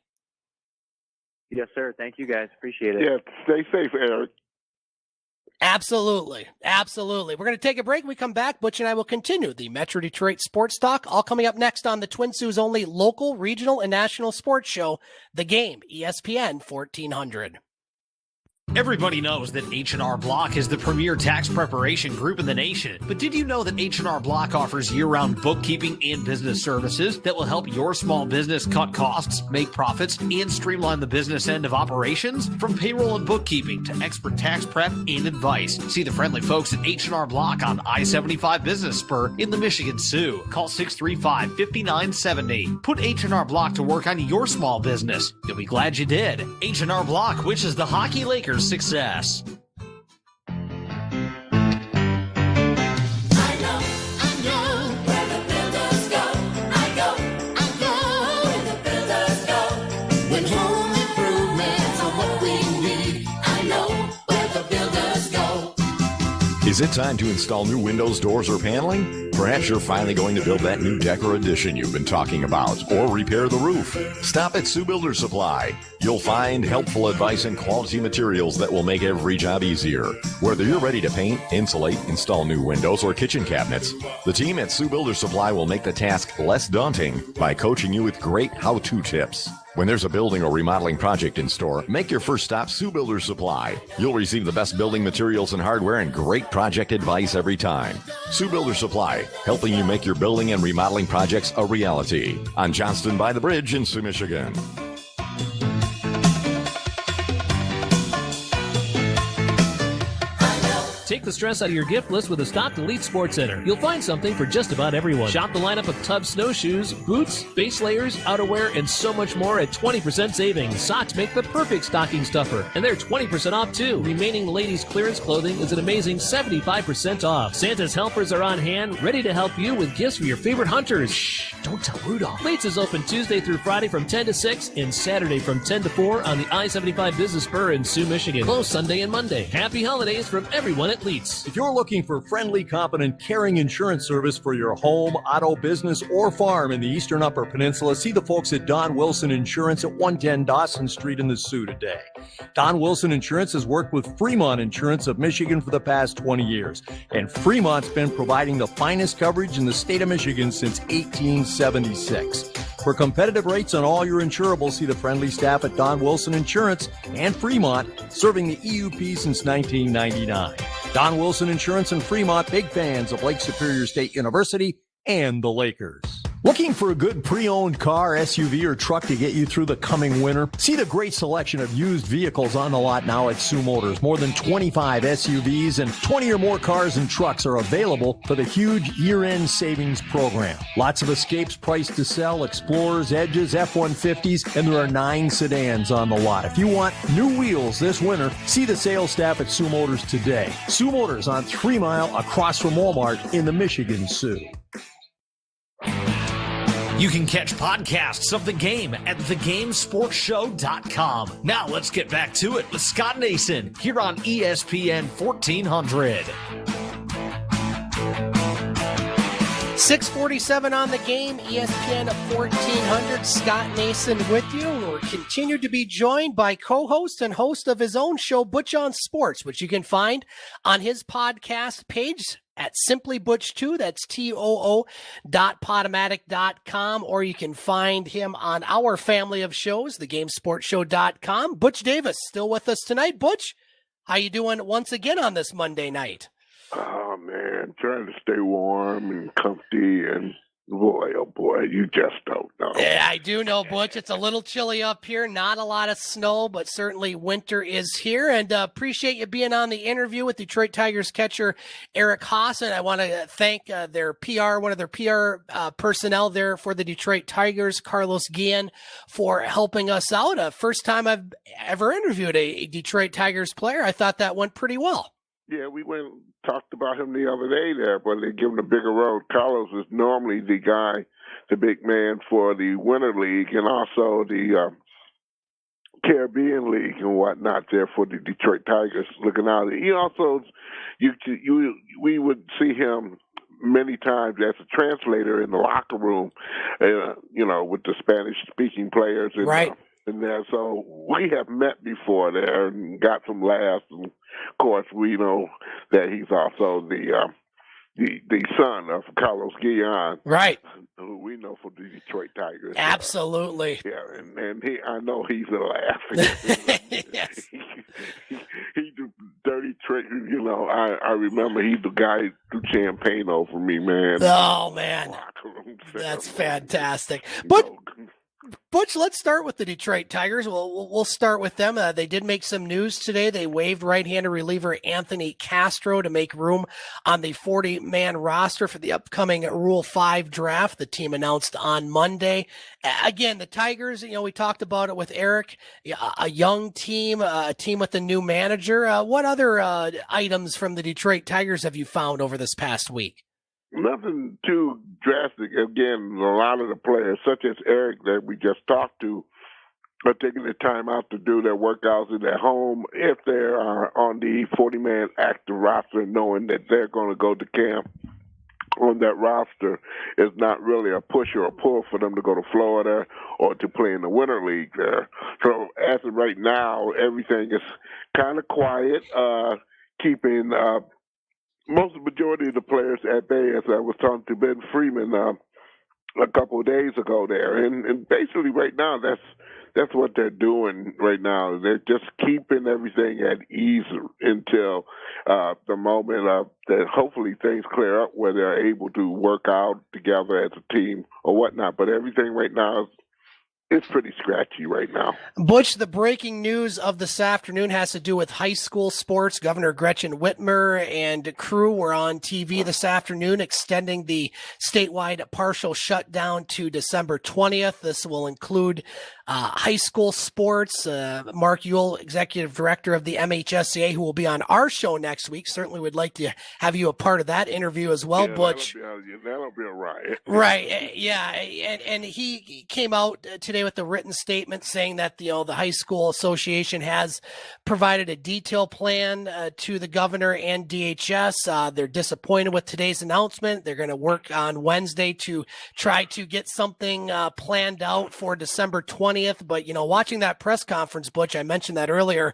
Yes, sir. Thank you, guys. Appreciate it. Yeah, stay safe, Eric. Absolutely. Absolutely. We're going to take a break. When we come back, Butch and I will continue the Metro Detroit Sports Talk, all coming up next on the Twin Sault's only local, regional, and national sports show, The Game, ESPN 1400. Everybody knows that H&R Block is the premier tax preparation group in the nation. But did you know that H&R Block offers year-round bookkeeping and business services that will help your small business cut costs, make profits, and streamline the business end of operations? From payroll and bookkeeping to expert tax prep and advice. See the friendly folks at H&R Block on I-75 Business Spur in the Michigan Soo. Call 635-5970. Put H&R Block to work on your small business. You'll be glad you did. H&R Block wishes the Hockey Lakers success. I know Is it time to install new windows, doors, or paneling? Perhaps you're finally going to build that new deck or addition you've been talking about, or repair the roof. Stop at Soo Builder Supply. You'll find helpful advice and quality materials that will make every job easier. Whether you're ready to paint, insulate, install new windows, or kitchen cabinets, the team at Soo Builder Supply will make the task less daunting by coaching you with great how-to tips. When there's a building or remodeling project in store, make your first stop Soo Builder Supply. You'll receive the best building materials and hardware and great project advice every time. Soo Builder Supply, helping you make your building and remodeling projects a reality. On Johnston by the Bridge in Soo, Michigan. Take the stress out of your gift list with a stocked Elite Sports Center. You'll find something for just about everyone. Shop the lineup of Tubbs snowshoes, boots, base layers, outerwear, and so much more at 20% savings. Socks make the perfect stocking stuffer, and they're 20% off too. Remaining ladies' clearance clothing is an amazing 75% off. Santa's helpers are on hand, ready to help you with gifts for your favorite hunters. Shh, don't tell Rudolph. Leeds is open Tuesday through Friday from 10 to 6 and Saturday from 10 to 4 on the I-75 Business Spur in Soo, Michigan. Closed Sunday and Monday. Happy holidays from everyone at Leeds. If you're looking for friendly, competent, caring insurance service for your home, auto, business, or farm in the Eastern Upper Peninsula, see the folks at Don Wilson Insurance at 110 Dawson Street in the Soo today. Don Wilson Insurance has worked with Fremont Insurance of Michigan for the past 20 years, and Fremont's been providing the finest coverage in the state of Michigan since 1876. For competitive rates on all your insurables, see the friendly staff at Don Wilson Insurance and Fremont, serving the EUP since 1999. Don Wilson Insurance and Fremont, big fans of Lake Superior State University and the Lakers. Looking for a good pre-owned car, SUV, or truck to get you through the coming winter? See the great selection of used vehicles on the lot now at Soo Motors. More than 25 SUVs and 20 or more cars and trucks are available for the huge year-end savings program. Lots of Escapes priced to sell, Explorers, Edges, F-150s, and there are 9 sedans on the lot. If you want new wheels this winter, see the sales staff at Soo Motors today. Soo Motors on 3 Mile across from Walmart in the Michigan Soo. You can catch podcasts of the game at thegamesportshow.com. Now let's get back to it with Scott Nason here on ESPN 1400. 6:47 on the game, ESPN 1400. Scott Nason with you. We're continued to be joined by co-host and host of his own show, Butch on Sports, which you can find on his podcast page at Simply Butch 2. That's TOO.podomatic.com, or you can find him on our family of shows, thegamesportshow.com. Butch Davis still with us tonight. Butch, how you doing once again on this Monday night? Oh, man, trying to stay warm and comfy, and boy, oh boy, you just don't know. Yeah, I do know, Butch. It's a little chilly up here. Not a lot of snow, but certainly winter is here. And appreciate you being on the interview with Detroit Tigers catcher Eric Haase. And I want to thank their PR, one of their PR personnel there for the Detroit Tigers, Carlos Guillen, for helping us out. First time I've ever interviewed a Detroit Tigers player. I thought that went pretty well. Yeah, we went and talked about him the other day there, but they give him a bigger role. Carlos is normally the guy, the big man for the Winter League and also the Caribbean League and whatnot there for the Detroit Tigers looking out. He also, we would see him many times as a translator in the locker room, with the Spanish-speaking players. And, right. And there, so we have met before there and got some laughs. And of course, we know that he's also the son of Carlos Guillen, right? Who we know for the Detroit Tigers. Absolutely. Yeah, and I know he's a laugh. Yes. He do dirty tricks. I remember he the guy who threw champagne over me, man. Oh man, that's fantastic. But Butch, let's start with the Detroit Tigers. We'll start with them. They did make some news today. They waived right-handed reliever Anthony Castro to make room on the 40-man roster for the upcoming Rule 5 draft. The team announced on Monday. Again, the Tigers, we talked about it with Eric, a young team, a team with a new manager. What other items from the Detroit Tigers have you found over this past week? Nothing too drastic. Again, a lot of the players, such as Eric that we just talked to, are taking the time out to do their workouts in their home if they are on the 40-man active roster, knowing that they're going to go to camp on that roster is not really a push or a pull for them to go to Florida or to play in the Winter League there. So as of right now, everything is kind of quiet, keeping most of the majority of the players at bay, as I was talking to Ben Freeman a couple of days ago there. And basically right now, that's what they're doing right now. They're just keeping everything at ease until the moment that hopefully things clear up where they're able to work out together as a team or whatnot. But everything right now it's pretty scratchy right now. Butch, the breaking news of this afternoon has to do with high school sports. Governor Gretchen Whitmer and crew were on TV this afternoon extending the statewide partial shutdown to December 20th. This will include high school sports. Mark Ewell, executive director of the MHSAA, who will be on our show next week. Certainly would like to have you a part of that interview as well, Butch. That'll be a riot. Right. Yeah. And he came out today with a written statement saying that the high school association has provided a detailed plan to the governor and DHS. They're disappointed with today's announcement. They're going to work on Wednesday to try to get something planned out for December 20th. But, watching that press conference, Butch, I mentioned that earlier,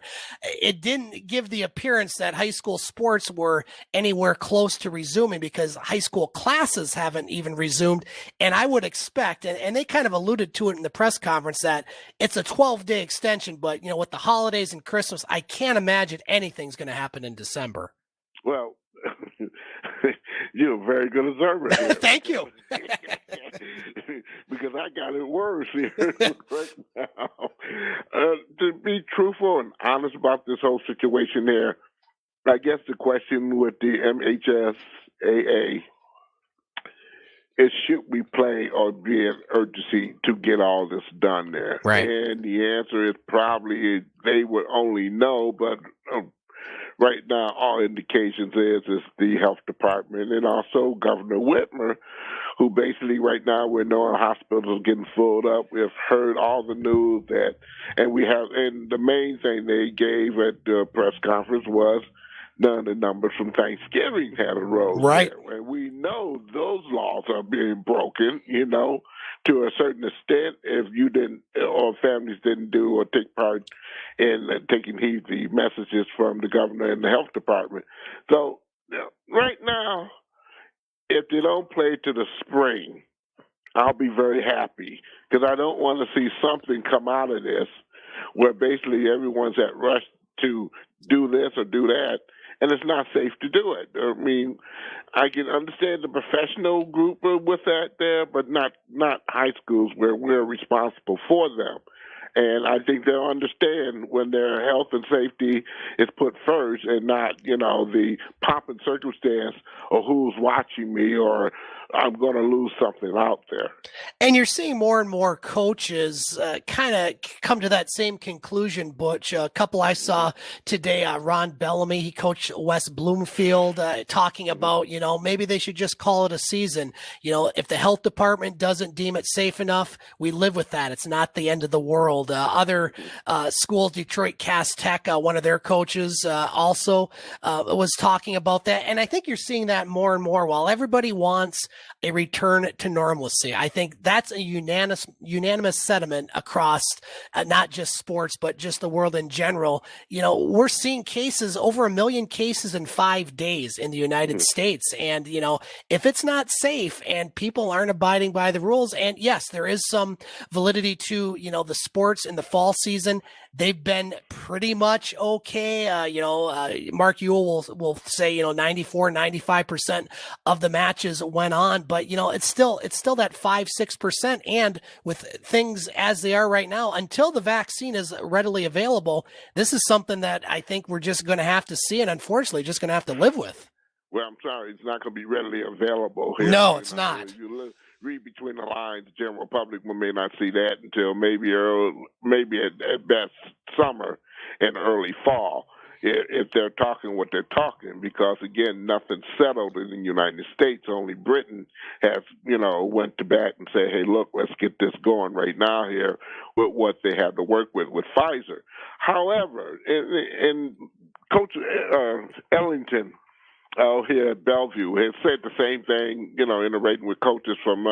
it didn't give the appearance that high school sports were anywhere close to resuming because high school classes haven't even resumed. And I would expect, and they kind of alluded to it in the press conference, that it's a 12-day extension. But, with the holidays and Christmas, I can't imagine anything's going to happen in December. Well, you're a very good observer. Thank you. Because I got it worse here right now. To be truthful and honest about this whole situation there, I guess the question with the MHSAA is, should we play or be an urgency to get all this done there? Right. And the answer is probably they would only know, but right now all indications is the health department and also Governor Whitmer, who basically right now we're knowing hospitals are getting filled up. We've heard all the news and the main thing they gave at the press conference was none of the numbers from Thanksgiving had arose. Right. There. And we know those laws are being broken, to a certain extent, if you didn't, or families didn't do or take part in taking heed to the messages from the governor and the health department. So right now, if they don't play to the spring, I'll be very happy because I don't want to see something come out of this where basically everyone's at rush to do this or do that, and it's not safe to do it. I mean, I can understand the professional group with that there, but not high schools where we're responsible for them. And I think they'll understand when their health and safety is put first and not, the pomp and circumstance or who's watching me or I'm going to lose something out there. And you're seeing more and more coaches kind of come to that same conclusion, Butch. A couple I saw today, Ron Bellamy, he coached West Bloomfield, talking about, maybe they should just call it a season. If the health department doesn't deem it safe enough, we live with that. It's not the end of the world. Other schools, Detroit Cass Tech, one of their coaches also was talking about that. And I think you're seeing that more and more. While everybody wants a return to normalcy, I think that's a unanimous sentiment across not just sports, but just the world in general. We're seeing cases, over 1 million cases in 5 days in the United States. And, if it's not safe and people aren't abiding by the rules, and yes, there is some validity to, the sports in the fall season, they've been pretty much okay. Mark Ewell will say, 94, 95% of the matches went on, but it's still that 5-6%. And with things as they are right now, until the vaccine is readily available, this is something that I think we're just going to have to see, and unfortunately just going to have to live with. Well, I'm sorry, it's not going to be readily available here. No, it's not. If you read between the lines, the general public may not see that until maybe at best summer and early fall. if they're talking what they're talking, because again, nothing's settled in the United States. Only Britain has, went to bat and say, hey, look, let's get this going right now here with what they have to work with Pfizer. However, and Coach Ellington here at Bellevue has said the same thing, interacting with coaches from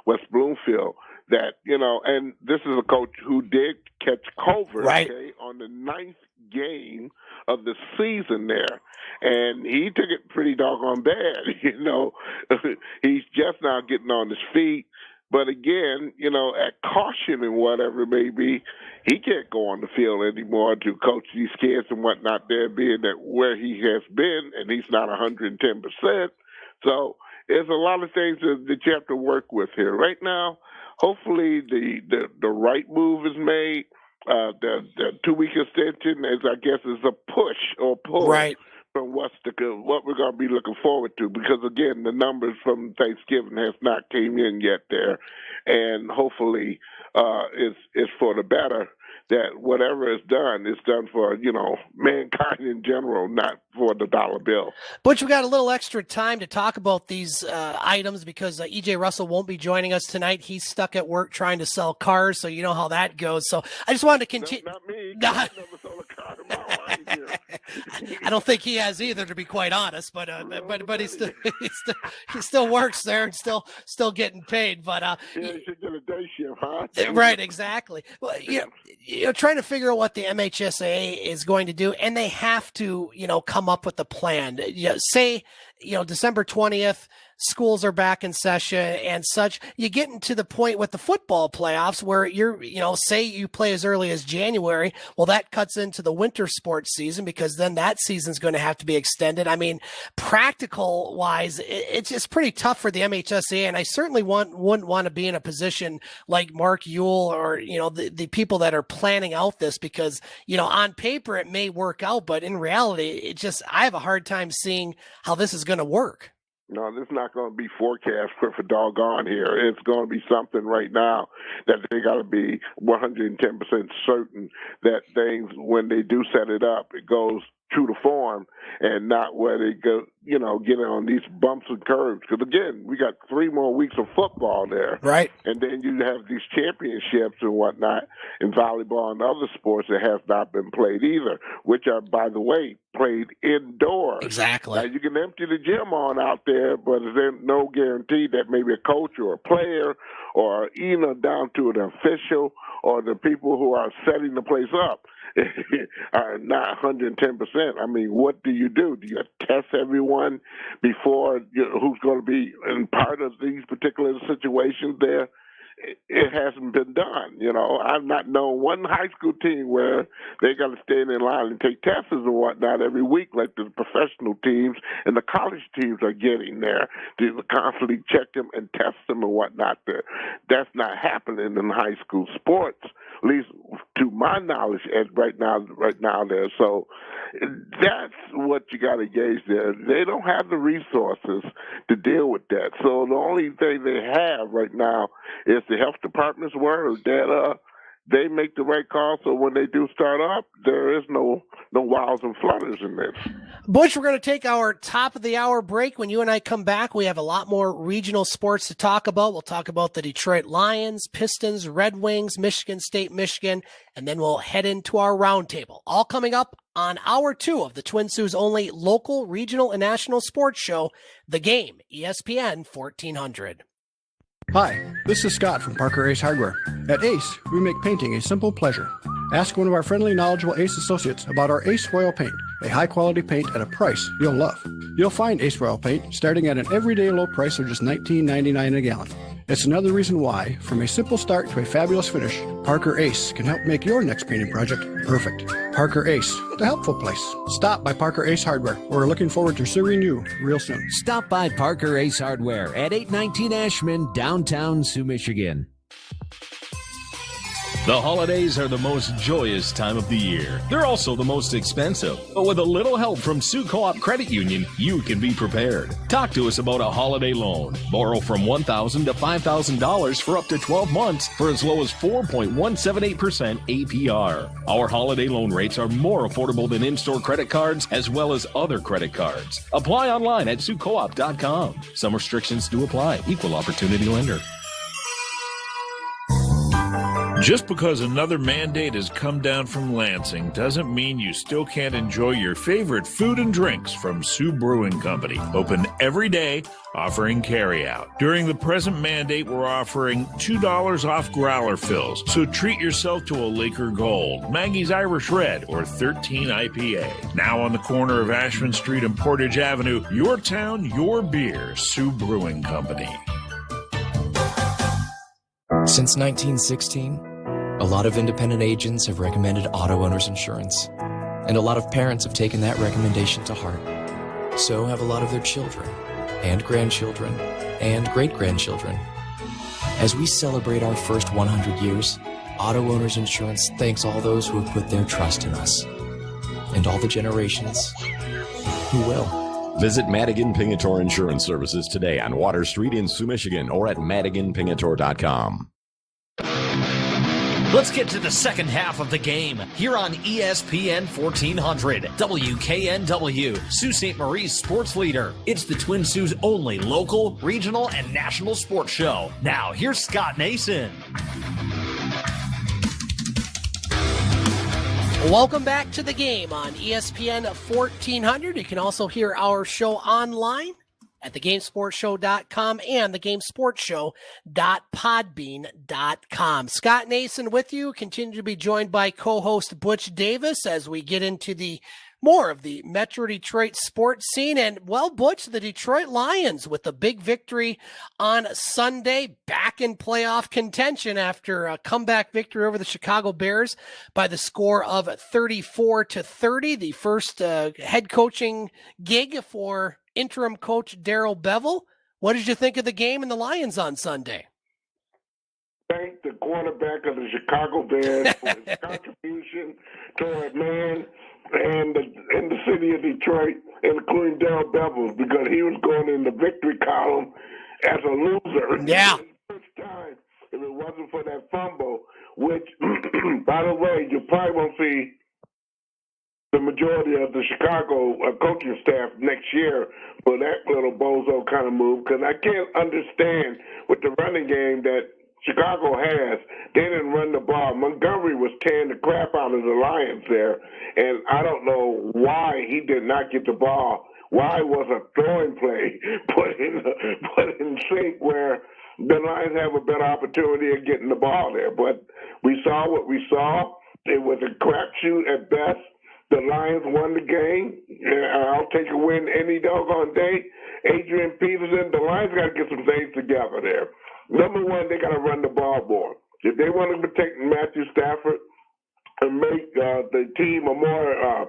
West Bloomfield, that, and this is a coach who did catch COVID, right, on the 9th game of the season there, and he took it pretty doggone bad. He's just now getting on his feet, but again, at caution and whatever it may be, he can't go on the field anymore to coach these kids and whatnot, there being that where he has been, and he's not 110%. So there's a lot of things that you have to work with here right now. Hopefully the right move is made. The 2-week extension is, I guess, is a push or pull, right, from what we're going to be looking forward to. Because again, the numbers from Thanksgiving has not came in yet there, and hopefully it's for the better. That whatever is done for, mankind in general, not for the dollar bill. Butch, we got a little extra time to talk about these items because E.J. Russell won't be joining us tonight. He's stuck at work trying to sell cars, so you know how that goes. So I just wanted to continue. Not me. I never sold a car in my life here. I don't think he has either, to be quite honest. But he still works there and still getting paid. But he should get a day shift, huh? Right, exactly. Well, trying to figure out what the MHSAA is going to do, and they have to, come up with a plan. Say, December 20th, schools are back in session and such. You get into the point with the football playoffs where say you play as early as January. Well, that cuts into the winter sports season because then that season's going to have to be extended. I mean, practical wise, it's just pretty tough for the MHSAA. And I certainly wouldn't want to be in a position like Mark Ewell or, the people that are planning out this because, on paper it may work out, but in reality, I have a hard time seeing how this is going to work. No, this is not going to be forecast for doggone here. It's going to be something right now that they got to be 110% certain that things, when they do set it up, it goes true to form and not where they go, get on these bumps and curves. Because again, we got 3 more weeks of football there. Right. And then you have these championships and whatnot in volleyball and other sports that have not been played either, which are, by the way, played indoors. Exactly. Now, you can empty the gym on out there, but there's no guarantee that maybe a coach or a player or even down to an official or the people who are setting the place up are not 110%. I mean, what do you do? Do you test everyone before who's going to be in part of these particular situations there? It hasn't been done. I've not known one high school team where they got to stand in line and take tests and whatnot every week like the professional teams and the college teams are getting there to constantly check them and test them and whatnot there. That's not happening in high school sports, at least to my knowledge right now there. So that's what you got to gauge there. They don't have the resources to deal with that. So the only thing they have right now is the health department's word that they make the right call. So when they do start up, there is no wows and flutters in this. Butch, we're going to take our top of the hour break. When you and I come back, we have a lot more regional sports to talk about. We'll talk about the Detroit Lions, Pistons, Red Wings, Michigan State, Michigan, and then we'll head into our roundtable. All coming up on hour 2 of the Twin Sault's only local, regional, and national sports show, The Game, ESPN 1400. Hi, this is Scott from Parker Ace Hardware. At Ace, we make painting a simple pleasure. Ask one of our friendly, knowledgeable Ace associates about our Ace Royal Paint, a high-quality paint at a price you'll love. You'll find Ace Royal Paint starting at an everyday low price of just $19.99 a gallon. It's another reason why, from a simple start to a fabulous finish, Parker Ace can help make your next painting project perfect. Parker Ace, the helpful place. Stop by Parker Ace Hardware. We're looking forward to serving you real soon. Stop by Parker Ace Hardware at 819 Ashman, downtown Soo, Michigan. The holidays are the most joyous time of the year. They're also the most expensive. But with a little help from Soo Co-op Credit Union, you can be prepared. Talk to us about a holiday loan. Borrow from $1,000 to $5,000 for up to 12 months for as low as 4.178% APR. Our holiday loan rates are more affordable than in-store credit cards as well as other credit cards. Apply online at SooCoop.com. Some restrictions do apply. Equal opportunity lender. Just because another mandate has come down from Lansing doesn't mean you still can't enjoy your favorite food and drinks from Soo Brewing Company. Open every day, offering carryout. During the present mandate, we're offering $2 off growler fills. So treat yourself to a Laker Gold, Maggie's Irish Red, or 13 IPA. Now on the corner of Ashman Street and Portage Avenue, your town, your beer, Soo Brewing Company. Since 1916, a lot of independent agents have recommended auto owner's insurance, and a lot of parents have taken that recommendation to heart. So have a lot of their children, and grandchildren, and great-grandchildren. As we celebrate our first 100 years, Auto Owners Insurance thanks all those who have put their trust in us, and all the generations who will. Visit Madigan Pingator Insurance Services today on Water Street in Soo, Michigan, or at MadiganPingator.com. Let's get to the second half of the game here on ESPN 1400, WKNW, Sault Ste. Marie's sports leader. It's the Twin Sault's only local, regional, and national sports show. Now, here's Scott Nason. Welcome back to the game on ESPN 1400. You can also hear our show online at thegamesportshow.com and thegamesportshow.podbean.com. Scott Nason with you. Continue to be joined by co-host Butch Davis as we get into more of the Metro Detroit sports scene. And, well, Butch, the Detroit Lions with a big victory on Sunday, back in playoff contention after a comeback victory over the Chicago Bears by the score of 34-30. The first head coaching gig for interim coach Darrell Bevell. What did you think of the game and the Lions on Sunday? Thank the quarterback of the Chicago Bears for his contribution toward man and the city of Detroit, including Darrell Bevell, because he was going in the victory column as a loser. Yeah. First time, if it wasn't for that fumble, which, by the way, you probably won't see the majority of the Chicago coaching staff next year for that little bozo kind of move, because I can't understand with the running game that Chicago has. They didn't run the ball. Montgomery was tearing the crap out of the Lions there, and I don't know why he did not get the ball. Why was a throwing play put in sync where the Lions have a better opportunity of getting the ball there? But we saw what we saw. It was a crapshoot at best. The Lions won the game. I'll take a win any doggone day. Adrian Peterson, the Lions got to get some things together there. Number one, they got to run the ball more. If they want to protect Matthew Stafford and make the team a more,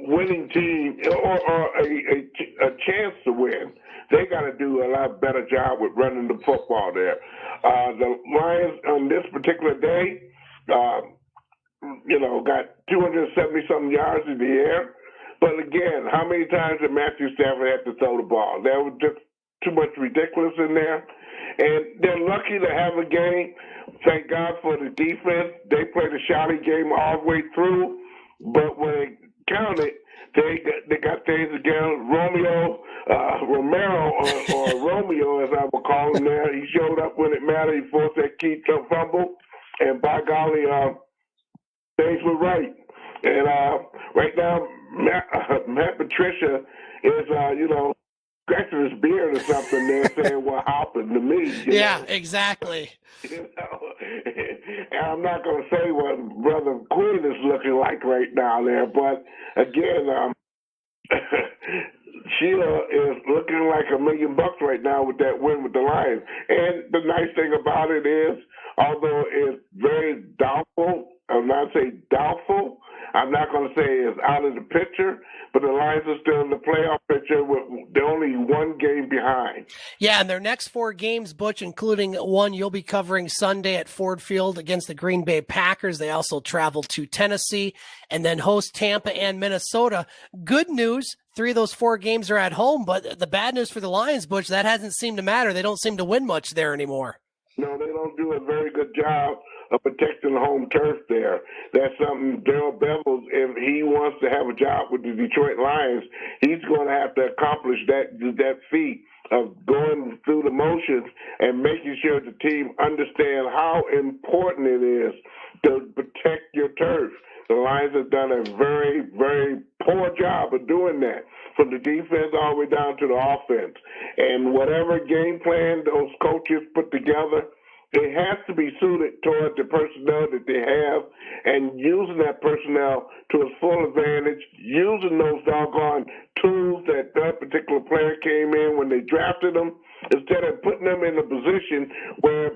winning team or a chance to win, they got to do a lot better job with running the football there. The Lions on this particular day, got 270-something yards in the air. But again, how many times did Matthew Stafford have to throw the ball? There was just too much ridiculous in there. And they're lucky to have a game. Thank God for the defense. They played a shoddy game all the way through. But when it counted, they got things together. Romero, or Romeo, as I would call him there, he showed up when it mattered. He forced that key fumble. And by golly, things were right. And right now, Matt Patricia is, scratching his beard or something there saying what happened to me. Yeah, exactly. And I'm not going to say what Brother Quinn is looking like right now there, but again, Sheila is looking like $1 million right now with that win with the Lions. And the nice thing about it is, although it's very doubtful, I'm not saying doubtful, I'm not going to say is out of the picture, but the Lions are still in the playoff picture. They're only one game behind. Yeah, and their next 4 games, Butch, including one you'll be covering Sunday at Ford Field against the Green Bay Packers. They also travel to Tennessee and then host Tampa and Minnesota. Good news, 3 of those 4 games are at home, but the bad news for the Lions, Butch, that hasn't seemed to matter. They don't seem to win much there anymore. No, they don't do a very good job of protecting the home turf there. That's something Darrell Bevels, if he wants to have a job with the Detroit Lions, he's going to have to accomplish that feat of going through the motions and making sure the team understand how important it is to protect your turf. The Lions have done a very, very poor job of doing that, from the defense all the way down to the offense. And whatever game plan those coaches put together, it has to be suited toward the personnel that they have, and using that personnel to its full advantage, using those doggone tools that particular player came in when they drafted them, instead of putting them in a position where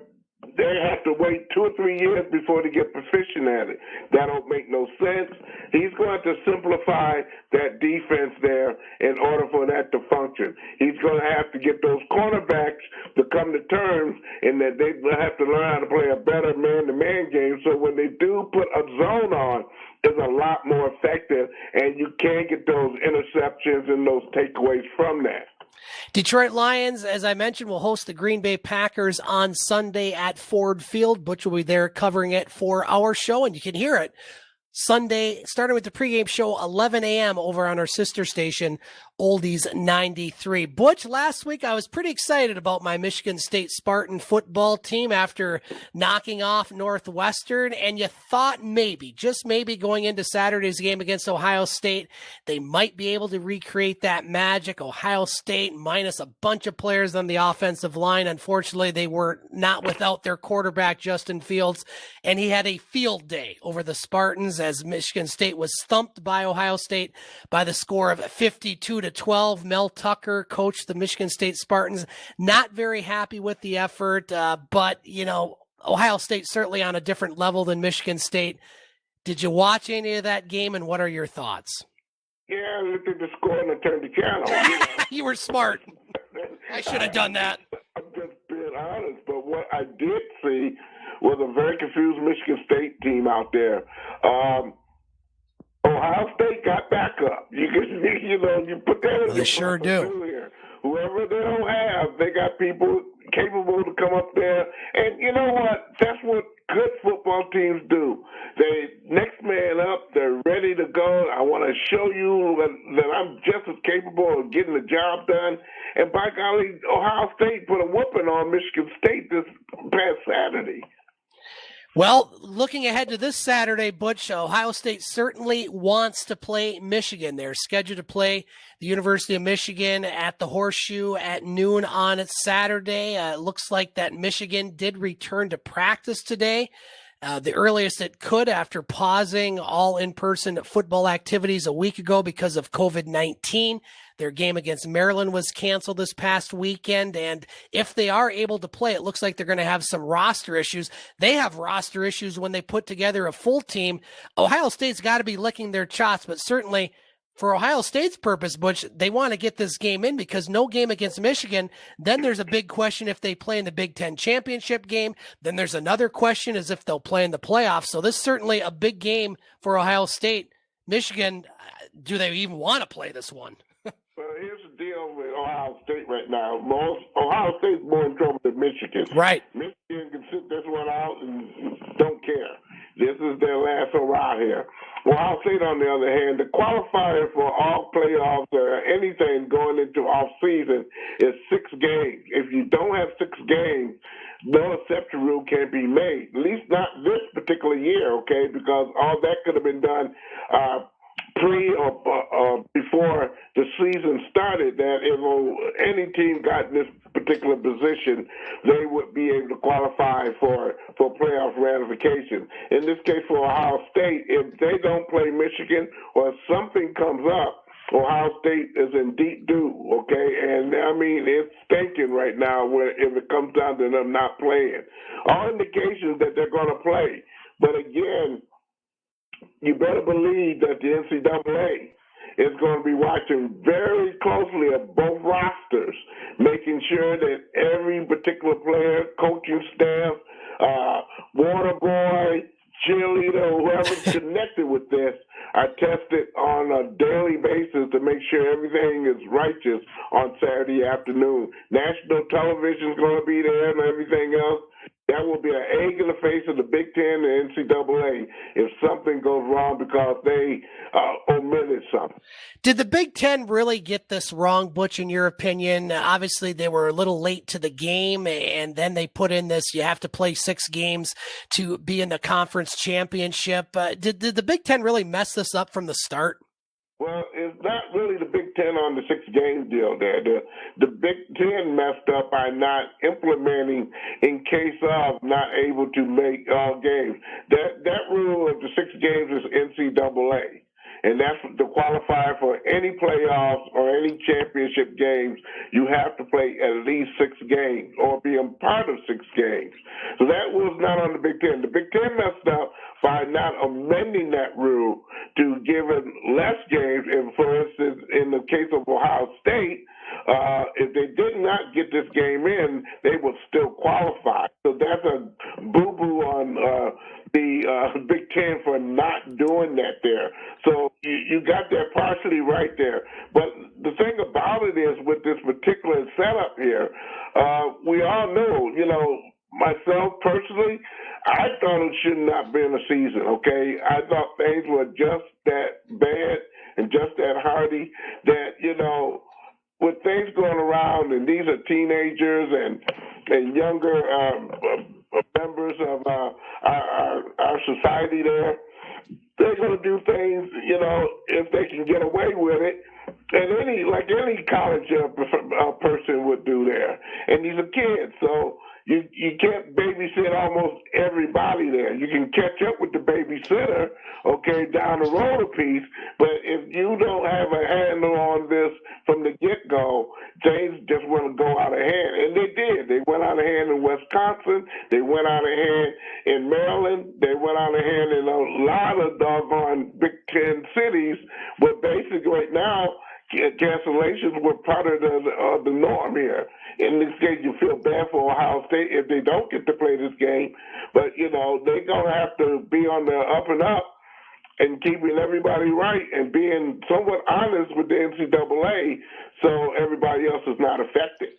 they have to wait 2 or 3 years before they get proficient at it. That don't make no sense. He's going to simplify that defense there in order for that to function. He's going to have to get those cornerbacks to come to terms, and that they have to learn how to play a better man-to-man game, so when they do put a zone on, it's a lot more effective, and you can get those interceptions and those takeaways from that. Detroit Lions, as I mentioned, will host the Green Bay Packers on Sunday at Ford Field. Butch will be there covering it for our show, and you can hear it Sunday, starting with the pregame show, 11 a.m. over on our sister station, Oldies 93. Butch, last week I was pretty excited about my Michigan State Spartan football team after knocking off Northwestern, and you thought maybe, just maybe, going into Saturday's game against Ohio State, they might be able to recreate that magic. Ohio State minus a bunch of players on the offensive line. Unfortunately, they were not without their quarterback, Justin Fields, and he had a field day over the Spartans as Michigan State was thumped by Ohio State by the score of 52-12. Mel Tucker coached the Michigan State Spartans. Not very happy with the effort, but, you know, Ohio State certainly on a different level than Michigan State. Did you watch any of that game, and what are your thoughts? Yeah, I looked at the score and I turned the channel. You were smart. I should have done that. I'm just being honest, but what I did see was a very confused Michigan State team out there. Ohio State got back up. You put that in. They sure do. Whoever they don't have, they got people capable to come up there. And you know what? That's what good football teams do. They next man up. They're ready to go. I want to show you that I'm just as capable of getting the job done. And by golly, Ohio State put a whooping on Michigan State this past Saturday. Well, looking ahead to this Saturday, Butch, Ohio State certainly wants to play Michigan. They're scheduled to play the University of Michigan at the Horseshoe at noon on Saturday. It looks like that Michigan did return to practice today, the earliest it could after pausing all in-person football activities a week ago because of COVID-19. Their game against Maryland was canceled this past weekend, and if they are able to play, it looks like they're going to have some roster issues. They have roster issues when they put together a full team. Ohio State's got to be licking their chops, but certainly for Ohio State's purpose, Butch, they want to get this game in because no game against Michigan. Then there's a big question if they play in the Big Ten championship game. Then there's another question as if they'll play in the playoffs. So this is certainly a big game for Ohio State. Michigan, do they even want to play this one? Well, here's the deal with Ohio State right now. Ohio State's more in trouble than Michigan. Right. Michigan can sit this one out and don't care. This is their last hurrah here. Ohio State, on the other hand, the qualifier for all playoffs or anything going into off-season is 6 games. If you don't have 6 games, no exception rule can be made, at least not this particular year, okay, because all that could have been done pre or before the season started, that if any team got in this particular position, they would be able to qualify for playoff ratification. In this case, for Ohio State, if they don't play Michigan or something comes up, Ohio State is in deep doo, okay? And, I mean, it's stinking right now if it comes down to them not playing. All indications that they're going to play. But, again, you better believe that the NCAA is going to be watching very closely at both rosters, making sure that every particular player, coaching staff, water boy, cheerleader, whoever's connected with this are tested on a daily basis to make sure everything is righteous on Saturday afternoon. National television is going to be there and everything else. That will be an egg in the face of the Big Ten and NCAA if something goes wrong because they omitted something. Did the Big Ten really get this wrong, Butch, in your opinion? Obviously, they were a little late to the game, and then they put in this, you have to play 6 games to be in the conference championship. Did the Big Ten really mess this up from the start? Well, it's not really the Big Ten on the 6-game deal there. The Big Ten messed up by not implementing in case of not able to make all games. That rule of the 6 games is NCAA. And that's to qualify for any playoffs or any championship games, you have to play at least 6 games or be a part of 6 games. So that was not on the Big Ten. The Big Ten messed up by not amending that rule to give it less games. And for instance, in the case of Ohio State, if they did not get this game in, they would still qualify. So that's a boo-boo on the Big Ten for not doing that there. So you got that partially right there. But the thing about it is with this particular setup here, we all know, myself personally, I thought it should not be in a season, okay? I thought things were just that bad and just that hardy that, with things going around, and these are teenagers and younger members of our society there, they're going to do things, if they can get away with it, and any college person would do there. And these are kids, so you can't babysit almost everybody there. You can catch up with the babysitter, okay, down the road a piece, but if you don't have a handle on this from the get-go, things just want to go out of hand. And they did. They went out of hand in Wisconsin. They went out of hand in Maryland. They went out of hand in a lot of doggone Big Ten cities, but basically right now, cancellations were part of the norm here. In this case, you feel bad for Ohio State if they don't get to play this game, but they're going to have to be on the up and up and keeping everybody right and being somewhat honest with the NCAA so everybody else is not affected.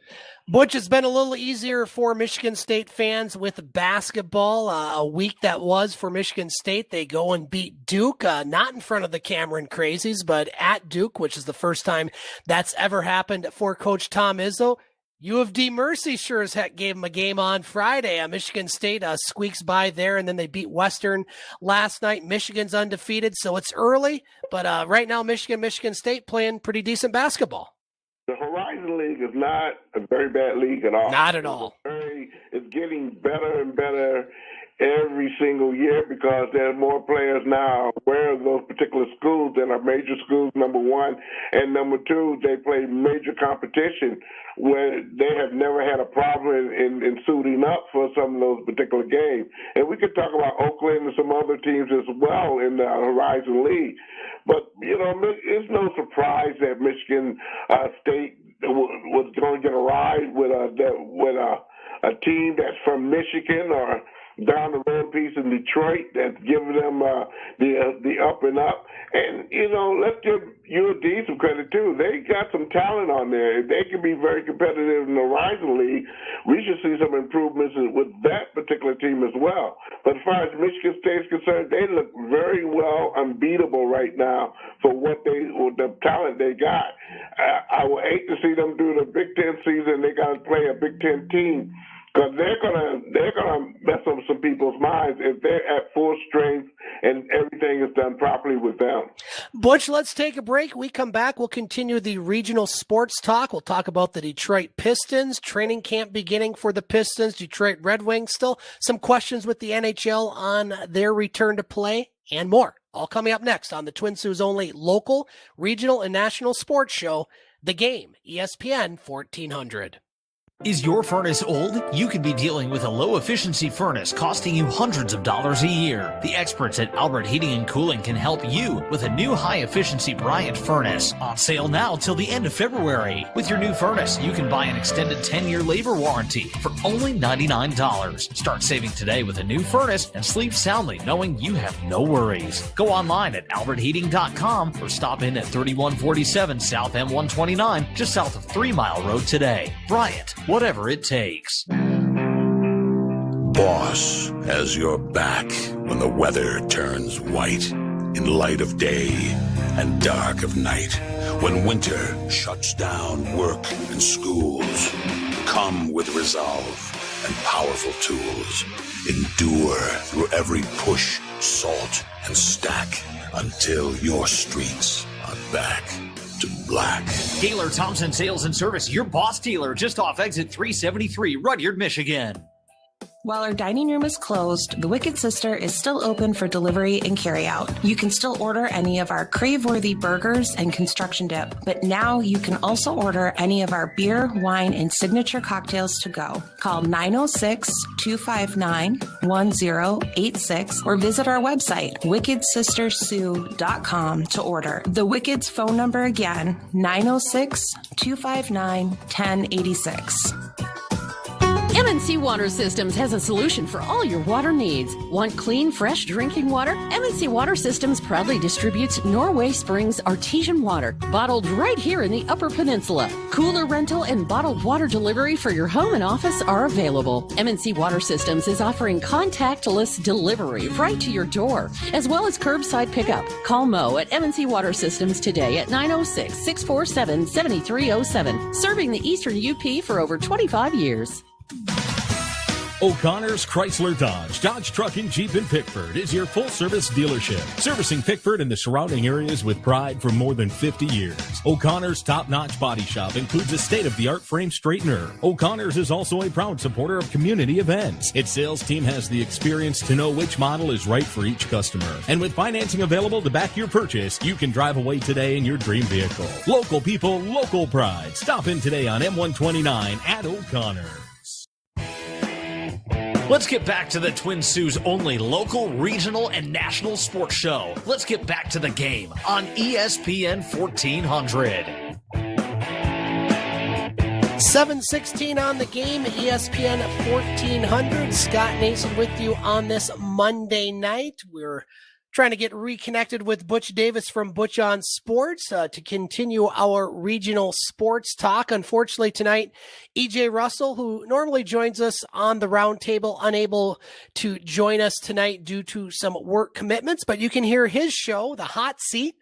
Butch, it's been a little easier for Michigan State fans with basketball. A week that was for Michigan State. They go and beat Duke, not in front of the Cameron Crazies, but at Duke, which is the first time that's ever happened for Coach Tom Izzo. U of D Mercy sure as heck gave them a game on Friday. Michigan State squeaks by there, and then they beat Western last night. Michigan's undefeated, so it's early, but right now Michigan State playing pretty decent basketball. The Horizon League is not a very bad league at all. Not at all. It's getting better and better every single year because there's more players now aware of those particular schools that are major schools, number one. And number two, they play major competition where they have never had a problem in suiting up for some of those particular games. And we could talk about Oakland and some other teams as well in the Horizon League. But, it's no surprise that Michigan State was going to get a ride with a team that's from Michigan or down the road piece in Detroit that's giving them the up and up. And, let's give UD some credit, too. They got some talent on there. If they can be very competitive in the Horizon League, we should see some improvements with that particular team as well. But as far as Michigan State's concerned, they look very well unbeatable right now for the talent they got. I would hate to see them do the Big Ten season. They got to play a Big Ten team, because they're gonna mess up some people's minds if they're at full strength and everything is done properly with them. Butch, let's take a break. We come back, we'll continue the regional sports talk. We'll talk about the Detroit Pistons, training camp beginning for the Pistons, Detroit Red Wings, still some questions with the NHL on their return to play, and more. All coming up next on the Twin Sault's only local, regional, and national sports show, The Game, ESPN 1400. Is your furnace old? You could be dealing with a low-efficiency furnace costing you hundreds of dollars a year. The experts at Albert Heating and Cooling can help you with a new high-efficiency Bryant furnace. On sale now till the end of February. With your new furnace, you can buy an extended 10-year labor warranty for only $99. Start saving today with a new furnace and sleep soundly knowing you have no worries. Go online at albertheating.com or stop in at 3147 South M129 just south of 3 Mile Road today. Bryant, whatever it takes. Boss has your back when the weather turns white in light of day and dark of night. When winter shuts down work and schools, come with resolve and powerful tools. Endure through every push, salt, and stack until your streets are back to black. Gaylor Thompson Sales and Service, your boss dealer, just off exit 373, Rudyard, Michigan. While our dining room is closed, the Wicked Sister is still open for delivery and carryout. You can still order any of our crave-worthy burgers and construction dip, but now you can also order any of our beer, wine, and signature cocktails to go. Call 906-259-1086 or visit our website, wickedsistersoo.com, to order. The Wicked's phone number again, 906-259-1086. MNC Water Systems has a solution for all your water needs. Want clean, fresh drinking water? MNC Water Systems proudly distributes Norway Springs artesian water, bottled right here in the Upper Peninsula. Cooler rental and bottled water delivery for your home and office are available. MNC Water Systems is offering contactless delivery right to your door, as well as curbside pickup. Call Mo at MNC Water Systems today at 906-647-7307, serving the Eastern UP for over 25 years. O'Connor's Chrysler Dodge Truck and Jeep in Pickford is your full-service dealership, servicing Pickford and the surrounding areas with pride for more than 50 years. O'Connor's top-notch body shop includes a state-of-the-art frame straightener. O'Connor's is also a proud supporter of community events. Its sales team has the experience to know which model is right for each customer. And with financing available to back your purchase, you can drive away today in your dream vehicle. Local people, local pride. Stop in today on M129 at O'Connor. Let's get back to the Twin Sault's only local, regional, and national sports show. Let's get back to the game on ESPN 1400. 7:16 on the game, ESPN 1400. Scott Nason with you on this Monday night. We're trying to get reconnected with Butch Davis from Butch on Sports to continue our regional sports talk. Unfortunately, tonight, E.J. Russell, who normally joins us on the roundtable, unable to join us tonight due to some work commitments, but you can hear his show, The Hot Seat,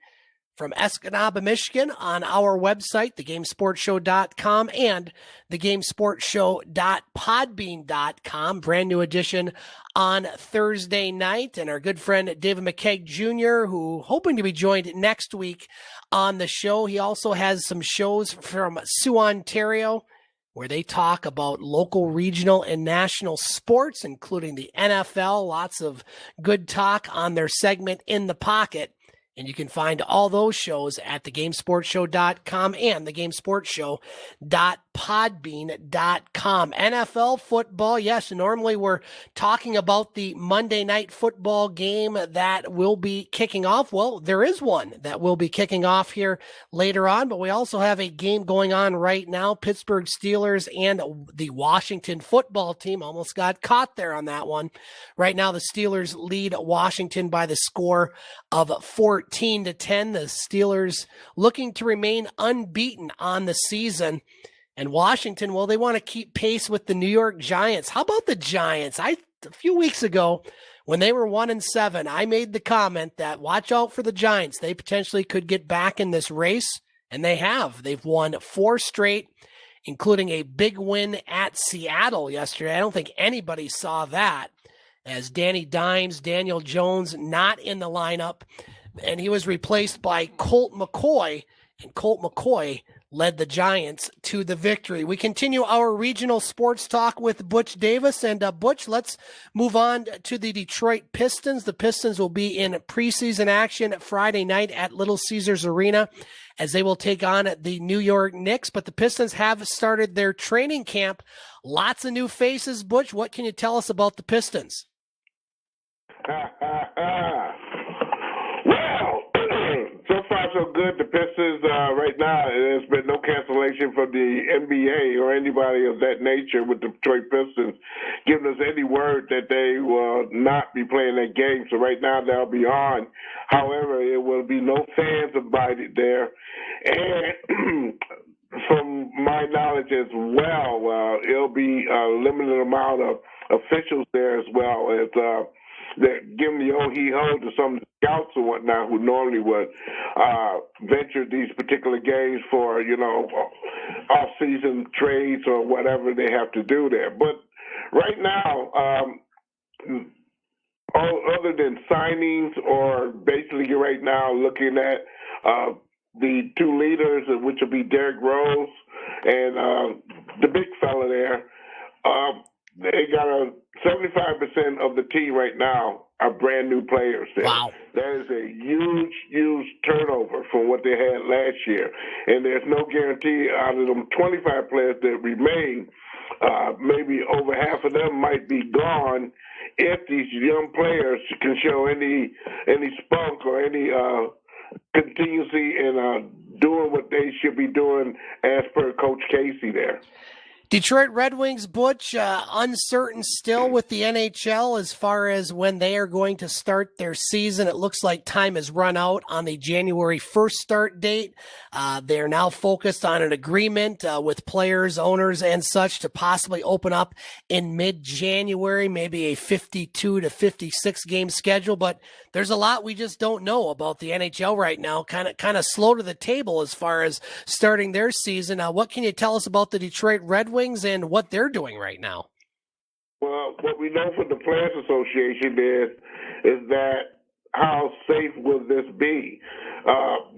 from Escanaba, Michigan, on our website, thegamesportshow.com and thegamesportshow.podbean.com. Brand new edition on Thursday night. And our good friend David McCaig Jr., who hoping to be joined next week on the show. He also has some shows from Soo, Ontario, where they talk about local, regional, and national sports, including the NFL. Lots of good talk on their segment In the Pocket. And you can find all those shows at thegamesportshow.com and thegamesportshow.podbean.com. NFL football, yes, normally we're talking about the Monday night football game that will be kicking off. Well, there is one that will be kicking off here later on, but we also have a game going on right now. Pittsburgh Steelers and the Washington football team almost got caught there on that one. Right now, the Steelers lead Washington by the score of 14-10. The Steelers looking to remain unbeaten on the season. And Washington, well, they want to keep pace with the New York Giants. How about the Giants? A few weeks ago, when they were 1-7, I made the comment that watch out for the Giants. They potentially could get back in this race, and they have. They've won 4 straight, including a big win at Seattle yesterday. I don't think anybody saw that, as Danny Dimes, Daniel Jones, not in the lineup, and he was replaced by Colt McCoy, and Colt McCoy led the Giants to the victory. We continue our regional sports talk with Butch Davis. And Butch, let's move on to the Detroit Pistons. The Pistons will be in preseason action Friday night at Little Caesars Arena as they will take on the New York Knicks. But the Pistons have started their training camp. Lots of new faces. Butch, what can you tell us about the Pistons? Well, so far so good. The Pistons right now, there's been no cancellation from the NBA or anybody of that nature with the Detroit Pistons giving us any word that they will not be playing that game. So right now they'll be on. However, it will be no fans invited there. And from my knowledge as well, it'll be a limited amount of officials there as well as they're giving the old hee-ho to some scouts or whatnot who normally would venture these particular games for, off-season trades or whatever they have to do there. But right now, other than signings or basically right now looking at the two leaders, which will be Derrick Rose and the big fella there, they got 75% of the team right now are brand new players there. Wow. That is a huge, huge turnover from what they had last year. And there's no guarantee out of them 25 players that remain, maybe over half of them might be gone if these young players can show any spunk or any contingency in doing what they should be doing as per Coach Casey there. Detroit Red Wings, Butch, uncertain still with the NHL as far as when they are going to start their season. It looks like time has run out on the January 1st start date. They're now focused on an agreement with players, owners, and such to possibly open up in mid-January, maybe a 52 to 56 game schedule. But there's a lot we just don't know about the NHL right now. Kind of slow to the table as far as starting their season. What can you tell us about the Detroit Red Wings and what they're doing right now? Well, what we know from the Players Association is that how safe will this be?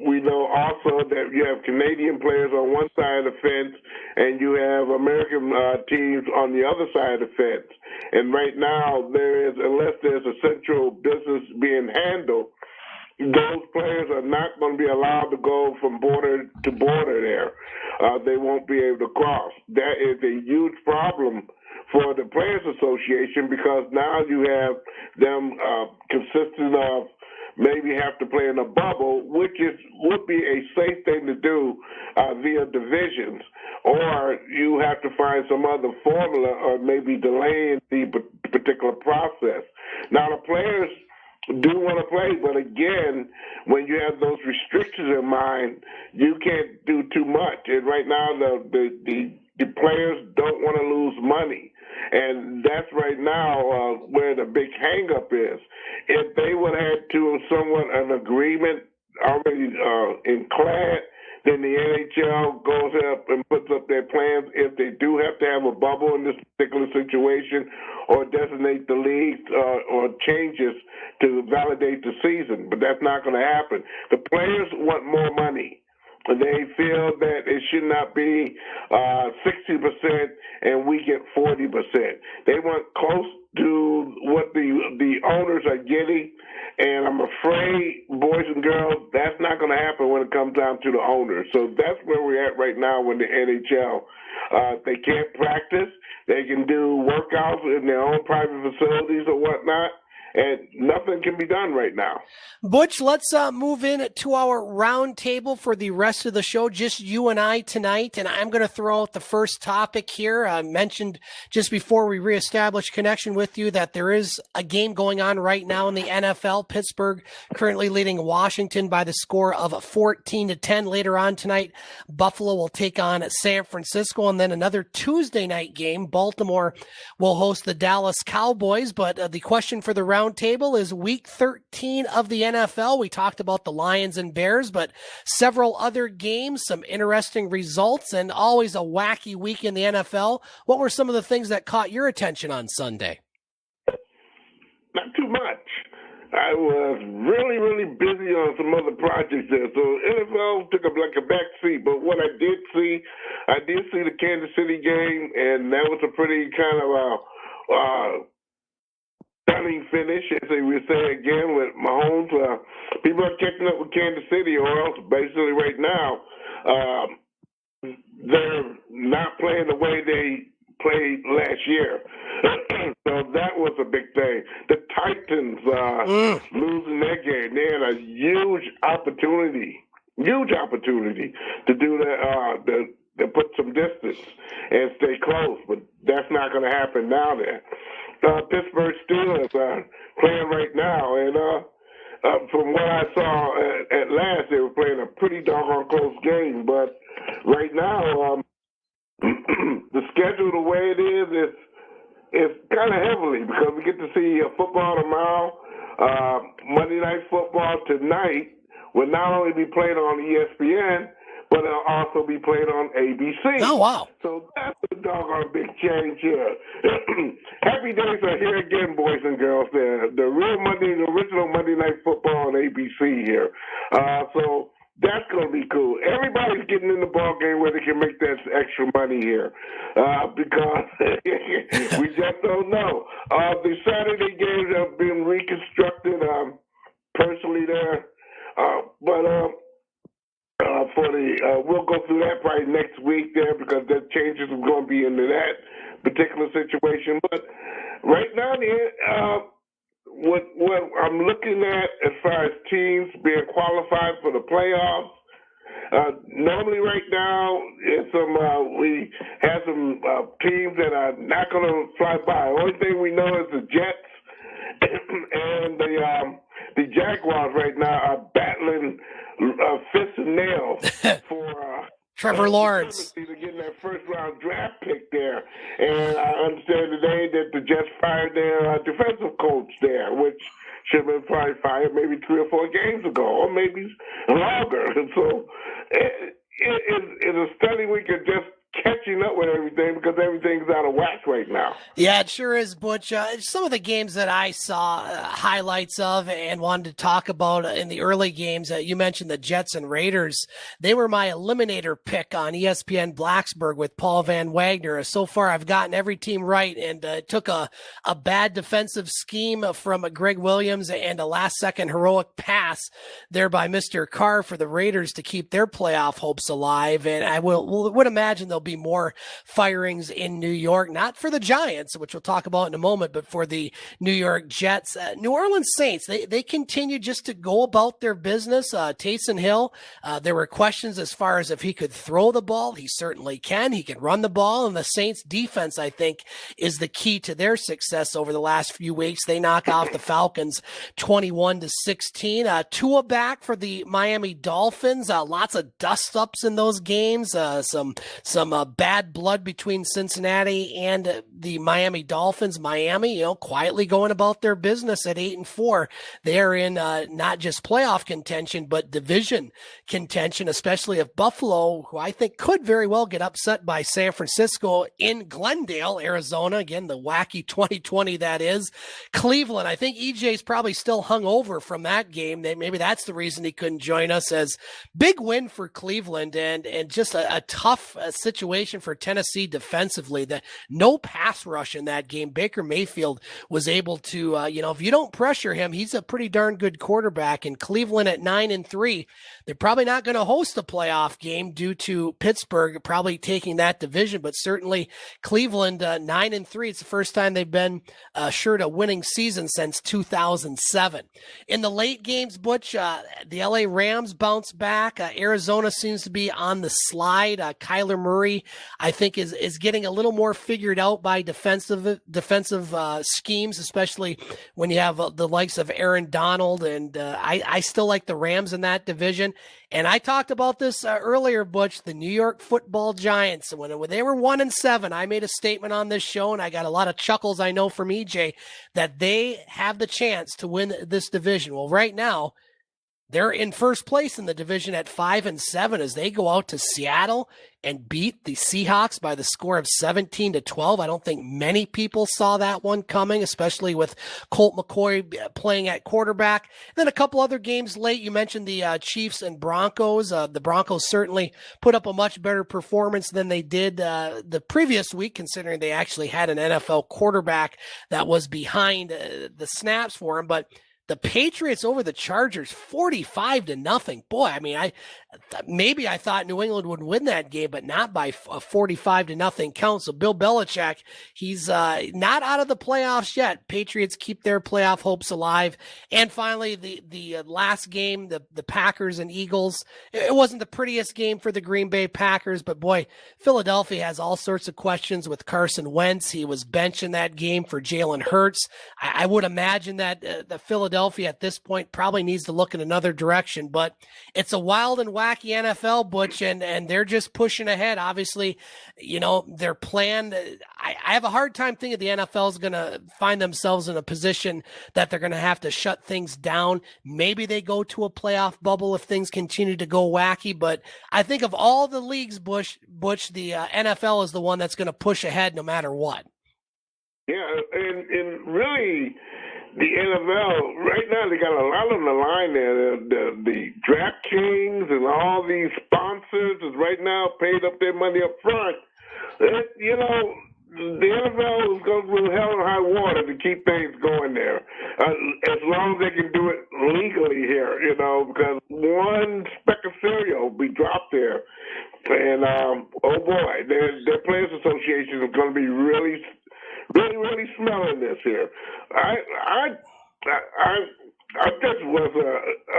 We know also that you have Canadian players on one side of the fence and you have American teams on the other side of the fence. And right now, unless there's a central business being handled, those players are not going to be allowed to go from border to border there. They won't be able to cross. That is a huge problem for the Players Association because now you have them consisting of maybe have to play in a bubble, which would be a safe thing to do via divisions, or you have to find some other formula or maybe delaying the particular process. Now, the players do want to play, but again, when you have those restrictions in mind, you can't do too much. And right now, the players don't want to lose money, and that's right now where the big hang-up is. If they would have to somewhat an agreement already included, then the NHL goes up and puts up their plans if they do have to have a bubble in this particular situation or designate the league or changes to validate the season. But that's not going to happen. The players want more money. They feel that it should not be 60% and we get 40%. They want close to what the owners are getting, and I'm afraid, boys and girls, that's not going to happen when it comes down to the owners. So that's where we're at right now with the NHL. They can't practice. They can do workouts in their own private facilities or whatnot, and nothing can be done right now. Butch, let's move in to our round table for the rest of the show, just you and I tonight. And I'm going to throw out the first topic here. I mentioned just before we reestablished connection with you that there is a game going on right now in the NFL. Pittsburgh currently leading Washington by the score of 14-10. Later on tonight, Buffalo will take on San Francisco. And then another Tuesday night game, Baltimore will host the Dallas Cowboys. But the question for the round table is week 13 of the NFL. We talked about the Lions and Bears, but several other games, some interesting results, and always a wacky week in the NFL. What were some of the things that caught your attention on Sunday? Not too much. I was really, really busy on some other projects there. So NFL took a back seat. But what I did see the Kansas City game, and that was a pretty kind of stunning finish, as they would say again, with Mahomes. People are catching up with Kansas City, or else basically right now they're not playing the way they played last year. So that was a big thing. The Titans losing their game. They had a huge opportunity to do that, to put some distance and stay close, but that's not going to happen now there. Pittsburgh Steelers are playing right now, and from what I saw at last, they were playing a pretty doggone close game, but right now, the schedule the way it is, it's kind of heavily because we get to see football tomorrow. Monday Night Football tonight will not only be played on ESPN, but it'll also be played on ABC. Oh, wow. So that's a doggone big change here. Happy days are here again, boys and girls. The original Monday Night Football on ABC here. So that's going to be cool. Everybody's getting in the ball game where they can make that extra money here because we just don't know. The Saturday games have been reconstructed personally there, but we'll go through that probably next week there because the changes are going to be into that particular situation. But right now, what I'm looking at as far as teams being qualified for the playoffs, normally right now we have some teams that are not going to fly by. The only thing we know is the Jets and the Jaguars right now are battling fists and nails for Trevor Lawrence. To get that first-round draft pick there. And I understand today that the Jets fired their defensive coach there, which should have been probably fired maybe 3 or 4 games ago, or maybe longer. And so it's a stunning week of just catching up with everything because everything's out of whack right now. Yeah, it sure is, Butch. Some of the games that I saw highlights of and wanted to talk about in the early games, you mentioned the Jets and Raiders. They were my eliminator pick on ESPN Blacksburg with Paul Van Wagner. So far, I've gotten every team right and took a bad defensive scheme from Greg Williams and a last-second heroic pass there by Mr. Carr for the Raiders to keep their playoff hopes alive. And I would imagine they'll be more firings in New York, not for the Giants, which we'll talk about in a moment, but for the New York Jets. New Orleans Saints, they continue just to go about their business. Taysom Hill, there were questions as far as if he could throw the ball. He certainly can. He can run the ball, and the Saints defense, I think, is the key to their success over the last few weeks. They knock off the Falcons 21-16. Tua back for the Miami Dolphins. Lots of dust-ups in those games. Some bad blood between Cincinnati and the Miami Dolphins. Miami, quietly going about their business at 8-4. They're in not just playoff contention, but division contention, especially if Buffalo, who I think could very well get upset by San Francisco in Glendale, Arizona. Again, the wacky 2020 that is. Cleveland, I think EJ's probably still hung over from that game. Maybe that's the reason he couldn't join us. As big win for Cleveland and just a tough situation for Tennessee defensively. No pass rush in that game. Baker Mayfield was able to, if you don't pressure him, he's a pretty darn good quarterback. And Cleveland at 9-3, they're probably not going to host a playoff game due to Pittsburgh probably taking that division, but certainly Cleveland 9-3. It's the first time they've been assured a winning season since 2007. In the late games, Butch, the LA Rams bounce back. Arizona seems to be on the slide. Kyler Murray, I think, is getting a little more figured out by defensive schemes, especially when you have the likes of Aaron Donald. And I still like the Rams in that division. And I talked about this earlier, Butch, the New York Football Giants. When they were 1-7, I made a statement on this show, and I got a lot of chuckles, I know, from EJ, that they have the chance to win this division. Well, right now, They're in first place in the division at 5-7 as they go out to Seattle and beat the Seahawks by the score of 17-12. I don't think many people saw that one coming, especially with Colt McCoy playing at quarterback. And then a couple other games late. You mentioned the Chiefs and Broncos. The Broncos certainly put up a much better performance than they did the previous week, considering they actually had an NFL quarterback that was behind the snaps for him. But the Patriots over the Chargers, 45-0. Boy, I mean, I thought New England would win that game, but not by a 45-0 count. So Bill Belichick, he's not out of the playoffs yet. Patriots keep their playoff hopes alive. And finally, the last game, the Packers and Eagles. It wasn't the prettiest game for the Green Bay Packers, but boy, Philadelphia has all sorts of questions with Carson Wentz. He was benched in that game for Jalen Hurts. I would imagine that the Philadelphia at this point probably needs to look in another direction, but it's a wild and wacky NFL, Butch, and they're just pushing ahead. Obviously, you know, their plan, I have a hard time thinking the NFL is going to find themselves in a position that they're going to have to shut things down. Maybe they go to a playoff bubble if things continue to go wacky, but I think of all the leagues, Butch, the NFL is the one that's going to push ahead no matter what. Yeah, and really, the NFL, right now, they got a lot on the line there. The DraftKings and all these sponsors is right now paid up their money up front. You know, the NFL is going through hell and high water to keep things going there, as long as they can do it legally here, you know, because one speck of cereal will be dropped there. And, oh, boy, their Players Association is going to be really smelling this here. I just was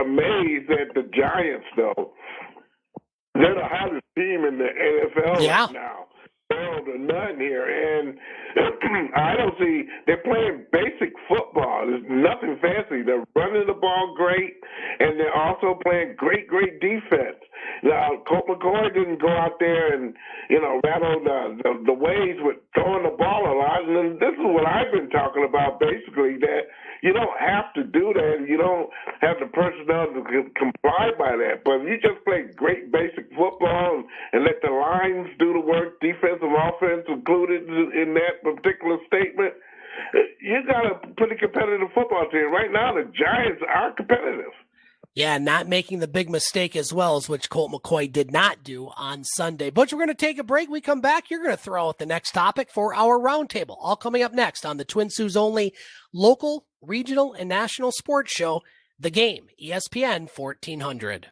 amazed at the Giants, though. They're the hottest team in the NFL right now. To none here, and I don't see they're playing basic football. There's nothing fancy. They're running the ball great, and they're also playing great defense. Now, Colt McCoy didn't go out there and, you know, rattle the waves with throwing the ball a lot. And this is what I've been talking about, basically, that you don't have to do that. You don't have the personnel to comply by that. But if you just play great basic football and let the lines do the work, defensive, offense included in that particular statement, you got a pretty competitive football team. Right now, the Giants are competitive. Yeah, not making the big mistake as well as which Colt McCoy did not do on Sunday. Butch, we're going to take a break. We come back. You're going to throw out the next topic for our roundtable. All coming up next on the Twin Sault's only local, regional, and national sports show, The Game, ESPN 1400.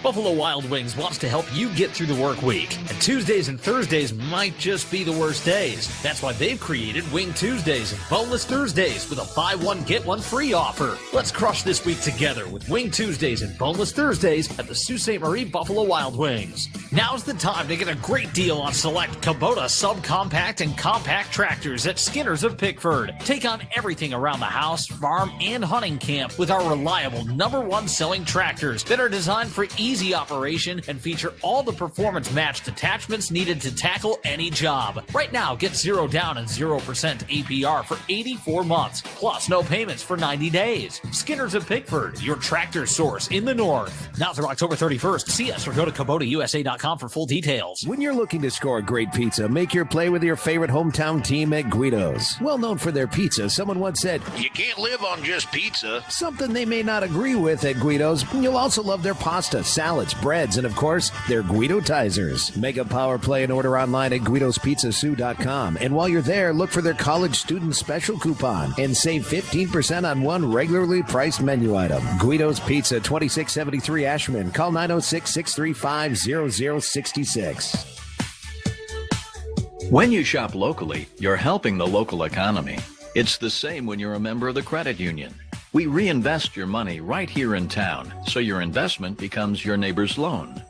Buffalo Wild Wings wants to help you get through the work week. And Tuesdays and Thursdays might just be the worst days. That's why they've created Wing Tuesdays and Boneless Thursdays with a buy one, get one free offer. Let's crush this week together with Wing Tuesdays and Boneless Thursdays at the Sault Ste. Marie Buffalo Wild Wings. Now's the time to get a great deal on select Kubota subcompact and compact tractors at Skinner's of Pickford. Take on everything around the house, farm, and hunting camp with our reliable #1 selling tractors that are designed for easy operation and feature all the performance matched attachments needed to tackle any job. Right now, get 0 down and 0% APR for 84 months, plus no payments for 90 days. Skinner's of Pickford, your tractor source in the north. Now through October 31st. See us or go to KubotaUSA.com for full details. When you're looking to score great pizza, make your play with your favorite hometown team at Guido's. Well known for their pizza, someone once said, "You can't live on just pizza." Something they may not agree with at Guido's. You'll also love their pasta, salads, breads, and of course, their Guido-tizers. Make a power play and order online at Guido'sPizzaSoo.com. And while you're there, look for their college student special coupon and save 15% on one regularly priced menu item. Guido's Pizza, 2673 Ashman. Call 906-635-0066. When you shop locally, you're helping the local economy. It's the same when you're a member of the credit union. We reinvest your money right here in town, so your investment becomes your neighbor's loan.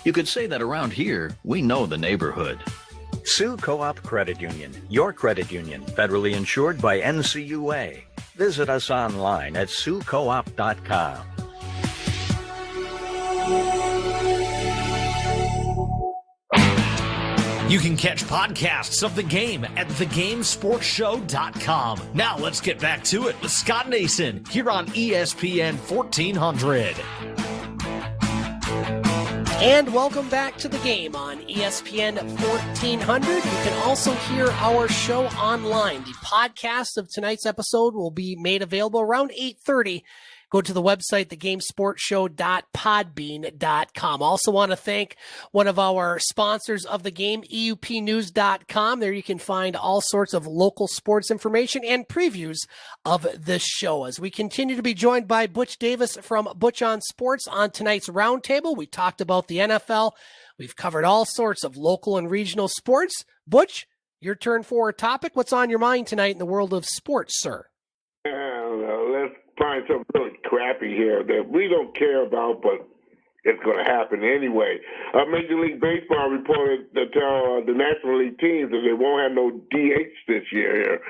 You could say that around here, we know the neighborhood. Soo Co-op Credit Union, your credit union, federally insured by NCUA. Visit us online at SooCoop.com. You can catch podcasts of the game at thegamesportshow.com. Now let's get back to it with Scott Nason here on ESPN 1400. And welcome back to the game on ESPN 1400. You can also hear our show online. The podcast of tonight's episode will be made available around 8:30. Go to the website, thegamesportshow.podbean.com. Also want to thank one of our sponsors of the game, EUPnews.com. There you can find all sorts of local sports information and previews of this show. As we continue to be joined by Butch Davis from Butch on Sports on tonight's roundtable. We talked about the NFL. We've covered all sorts of local and regional sports. Butch, your turn for a topic. What's on your mind tonight in the world of sports, sir? Let's find something really crappy here that we don't care about, but it's going to happen anyway. Major League Baseball reported to tell the National League teams that they won't have no DH this year here.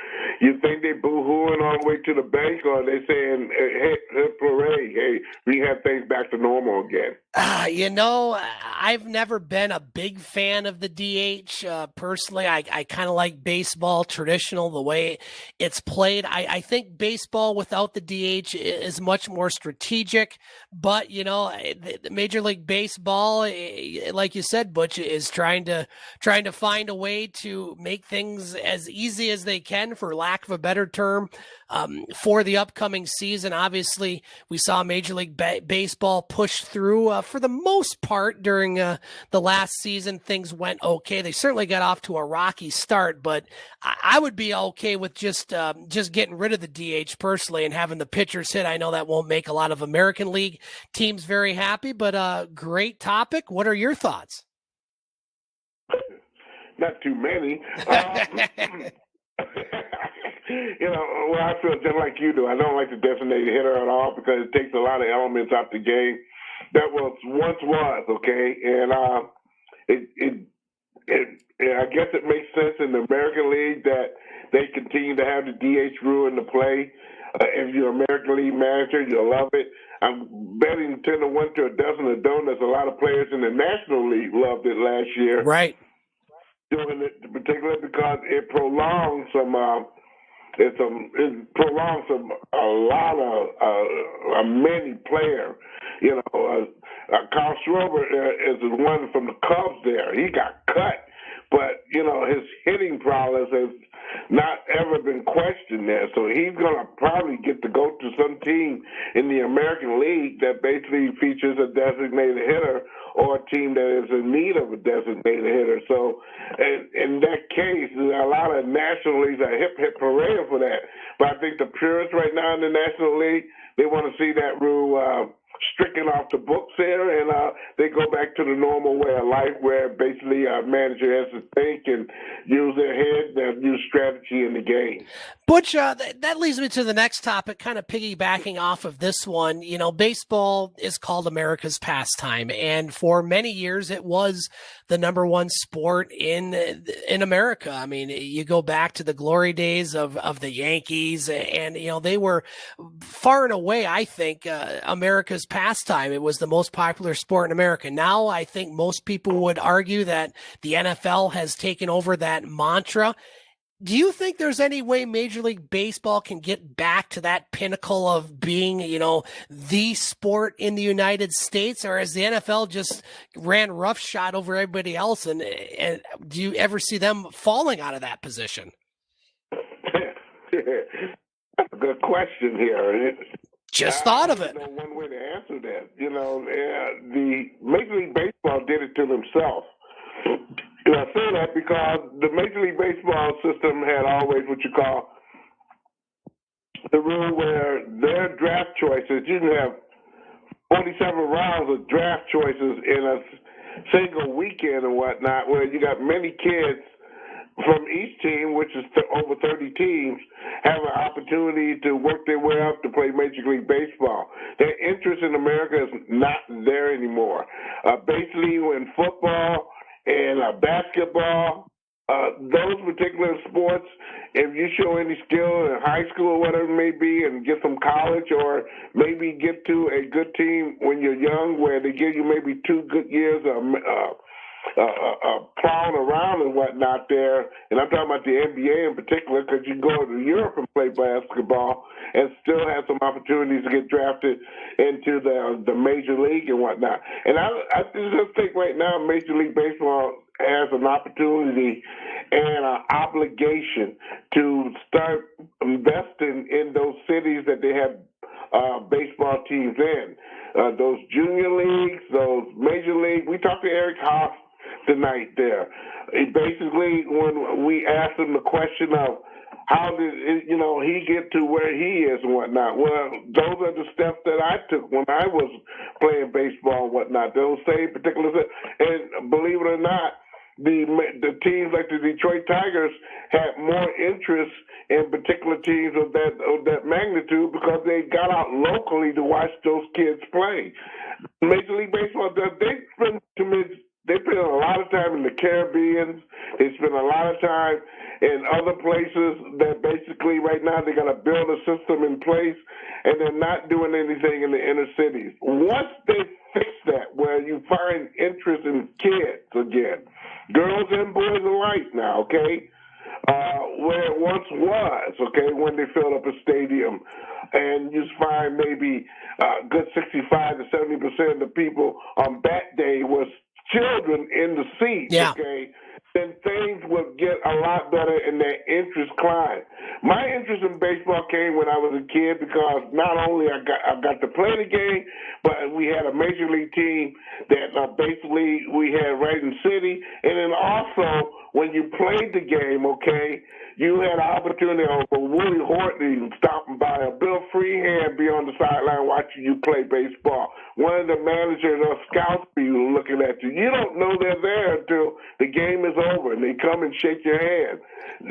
You think they boo-hooing all the way to the bank, or are they saying, hey, hooray, hey, we have things back to normal again? I've never been a big fan of the DH. Personally, I kind of like baseball traditional, the way it's played. I think baseball without the DH is much more strategic, but, the Major League Baseball, like you said, Butch, is trying to find a way to make things as easy as they can, for lack of a better term, for the upcoming season. Obviously, we saw Major League Baseball push through for the most part during the last season. Things went okay. They certainly got off to a rocky start, but I would be okay with just getting rid of the DH personally and having the pitchers hit. I know that won't make a lot of American League teams very happy, but great topic. What are your thoughts? Not too many. I feel just like you do. I don't like the designated hitter at all because it takes a lot of elements out the game that once was, okay? And I guess it makes sense in the American League that they continue to have the DH rule in the play. If you're an American League manager, you'll love it. I'm betting 10-1 to a dozen of donuts. A lot of players in the National League loved it last year. Right. Doing it particularly because it prolongs a lot of many player. Carl Schwarber is one from the Cubs there. He got cut, but his hitting prowess has not ever been questioned there. So he's going to probably get to go to some team in the American League that basically features a designated hitter or a team that is in need of a designated hitter. So in that case, a lot of National Leagues are hip hooray for that. But I think the purists right now in the National League, they want to see that rule stricken off the books there, and they go back to the normal way of life where basically a manager has to think and use their head and use strategy in the game. Butch, that leads me to the next topic, kind of piggybacking off of this one. Baseball is called America's pastime, and for many years it was the number one sport in America. I mean, you go back to the glory days of the Yankees, and they were far and away, I think, America's pastime. It was the most popular sport in America. Now, I think most people would argue that the NFL has taken over that mantra. Do you think there's any way Major League Baseball can get back to that pinnacle of being, the sport in the United States, or has the NFL just ran roughshod over everybody else? And do you ever see them falling out of that position? That's a good question here. Just thought of it. I don't know one way to answer that. The Major League Baseball did it to themselves. I say that because the Major League Baseball system had always what you call the rule where their draft choices, you can have 47 rounds of draft choices in a single weekend and whatnot, where you got many kids from each team, which is over 30 teams, have an opportunity to work their way up to play Major League Baseball. Their interest in America is not there anymore. Basically, in football and basketball, those particular sports, if you show any skill in high school or whatever it may be and get from college, or maybe get to a good team when you're young where they give you maybe 2 good years of plowing around and whatnot there, and I'm talking about the NBA in particular, because you can go to Europe and play basketball and still have some opportunities to get drafted into the major league and whatnot. And I just think right now Major League Baseball has an opportunity and an obligation to start investing in those cities that they have baseball teams in. Those junior leagues, those major leagues. We talked to Eric Haase tonight there. Basically, when we asked him the question of how did he get to where he is and whatnot, well, those are the steps that I took when I was playing baseball and whatnot. Those same particular steps. And believe it or not, the teams like the Detroit Tigers had more interest in particular teams of that magnitude because they got out locally to watch those kids play. Major League Baseball they spend a lot of time in the Caribbean. They spend a lot of time in other places that basically right now they got to build a system in place, and they're not doing anything in the inner cities. Once they fix that, where you find interest in kids again, girls and boys alike now, okay, where it once was, okay, when they filled up a stadium, and you find maybe a good 65 to 70% of the people on that day was children in the seats, okay, then things would get a lot better and their interest climb. My interest in baseball came when I was a kid because not only I got to play the game, but we had a major league team that basically we had right in the city. And then also when you played the game, okay, you had an opportunity for Willie Horton stopping by, or Bill Freehand be on the sideline watching you play baseball. One of the managers or scouts be looking at you. You don't know they're there until the game is over and they come and shake your hand.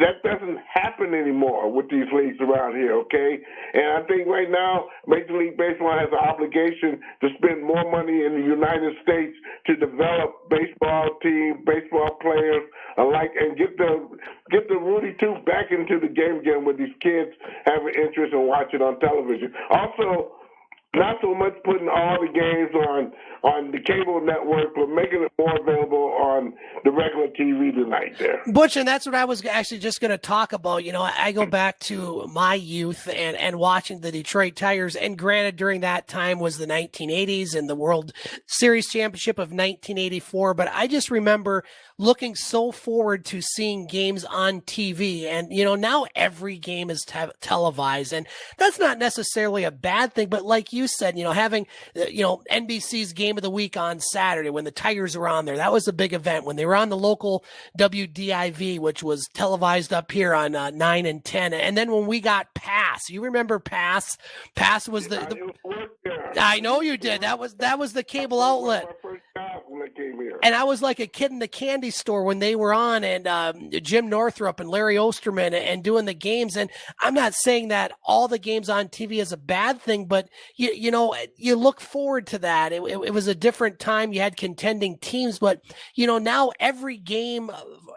That doesn't happen anymore with these leagues around here, okay? And I think right now Major League Baseball has an obligation to spend more money in the United States to develop baseball teams, baseball players alike, and get the Rudy Tooth back into the game again where these kids have an interest in watching on television. Also, not so much putting all the games on the cable network, but making it more available on the regular TV tonight there. Butch, and that's what I was actually just going to talk about. You know, I go back to my youth and watching the Detroit Tigers, and granted during that time was the 1980s and the World Series Championship of 1984, but I just remember looking so forward to seeing games on TV. And, you know, now every game is televised, and that's not necessarily a bad thing, but like you said, you know, having, you know, NBC's Game of the Week on Saturday when the Tigers were on there, that was a big event. When they were on the local WDIV, which was televised up here on 9 and 10. And then when we got Pass, you remember Pass? Pass was I know you did. That was the cable outlet. And I was like a kid in the candy store when they were on, and Jim Northrup and Larry Osterman and doing the games. And I'm not saying that all the games on TV is a bad thing, but you know, you look forward to that. It was a different time. You had contending teams, but you know, now every game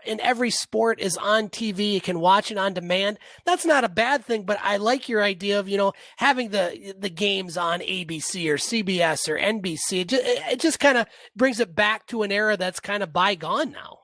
in every sport is on TV. You can watch it on demand. That's not a bad thing, but I like your idea of, you know, having the games on ABC or CBS or NBC. It just kind of brings it back to an era that's kind of bygone now.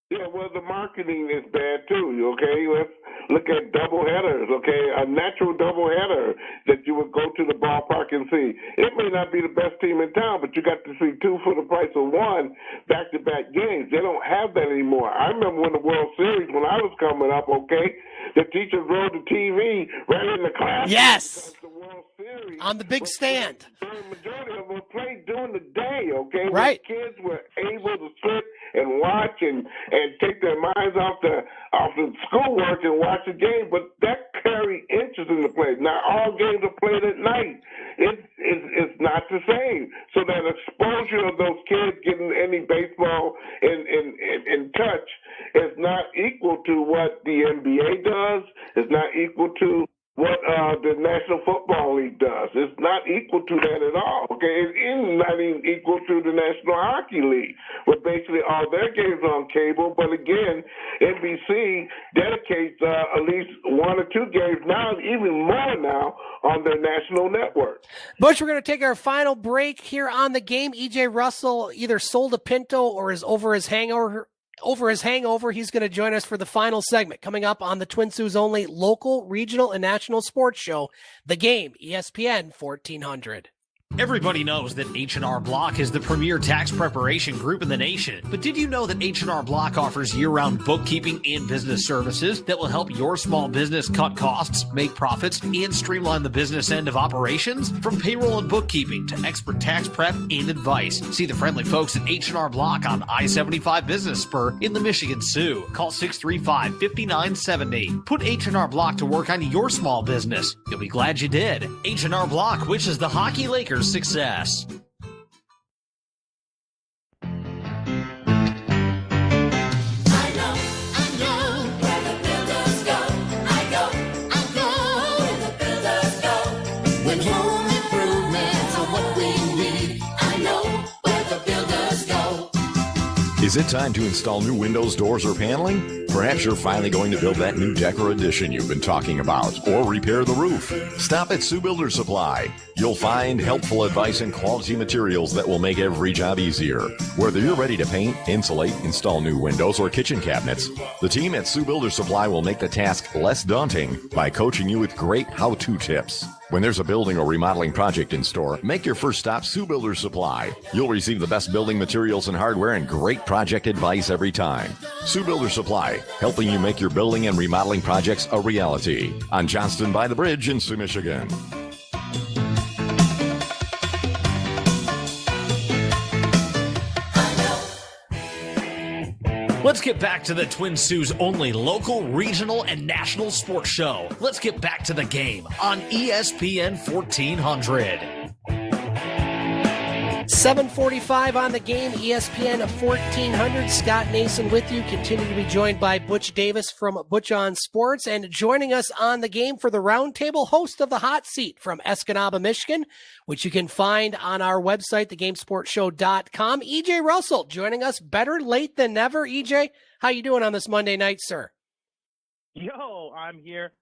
Yeah, well, the marketing is bad too, okay? Let's look at double headers, okay? A natural double header that you would go to the ballpark and see. It may not be the best team in town, but you got to see two for the price of one back-to-back games. They don't have that anymore. I remember when the World Series, when I was coming up, okay, the teachers rode the TV right in the classroom. Yes. The World Series on the big stand. The majority of them played during the day, okay? Right. Where kids were able to sit and watch and take their minds off the schoolwork and watch the game, but that carried interest in the play. Now, all games are played at night. It's not the same. So that exposure of those kids getting any baseball in touch is not equal to what the NBA does. It's not equal to what the National Football League does. It's not equal to that at all. Okay, it's not even equal to the National Hockey League, where basically all their games are on cable. But again, NBC dedicates at least one or two games now, even more now, on their national network. Butch, we're going to take our final break here on the game. E.J. Russell either sold a Pinto or is over his hangover. He's going to join us for the final segment coming up on the Twin Sault's only local, regional, and national sports show, The Game, ESPN 1400. Everybody knows that H&R Block is the premier tax preparation group in the nation. But did you know that H&R Block offers year-round bookkeeping and business services that will help your small business cut costs, make profits, and streamline the business end of operations? From payroll and bookkeeping to expert tax prep and advice. See the friendly folks at H&R Block on I-75 Business Spur in the Michigan Soo. Call 635-5970. Put H&R Block to work on your small business. You'll be glad you did. H&R Block wishes the Hockey Lakers success. Is it time to install new windows, doors, or paneling? Perhaps you're finally going to build that new deck or addition you've been talking about, or repair the roof. Stop at Soo Builder Supply. You'll find helpful advice and quality materials that will make every job easier. Whether you're ready to paint, insulate, install new windows, or kitchen cabinets, the team at Soo Builder Supply will make the task less daunting by coaching you with great how-to tips. When there's a building or remodeling project in store, make your first stop Soo Builder Supply. You'll receive the best building materials and hardware and great project advice every time. Soo Builder Supply, helping you make your building and remodeling projects a reality. On Johnston by the Bridge in Soo, Michigan. Let's get back to the Twin Sault's only local, regional, and national sports show. Let's get back to the game on ESPN 1400. 7:45 on the game, ESPN 1400. Scott Nason with you. Continue to be joined by Butch Davis from Butch on Sports. And joining us on the game for the roundtable, host of the Hot Seat from Escanaba, Michigan, which you can find on our website, thegamesportshow.com. E.J. Russell joining us. Better late than never. E.J., how you doing on this Monday night, sir? Yo, I'm here.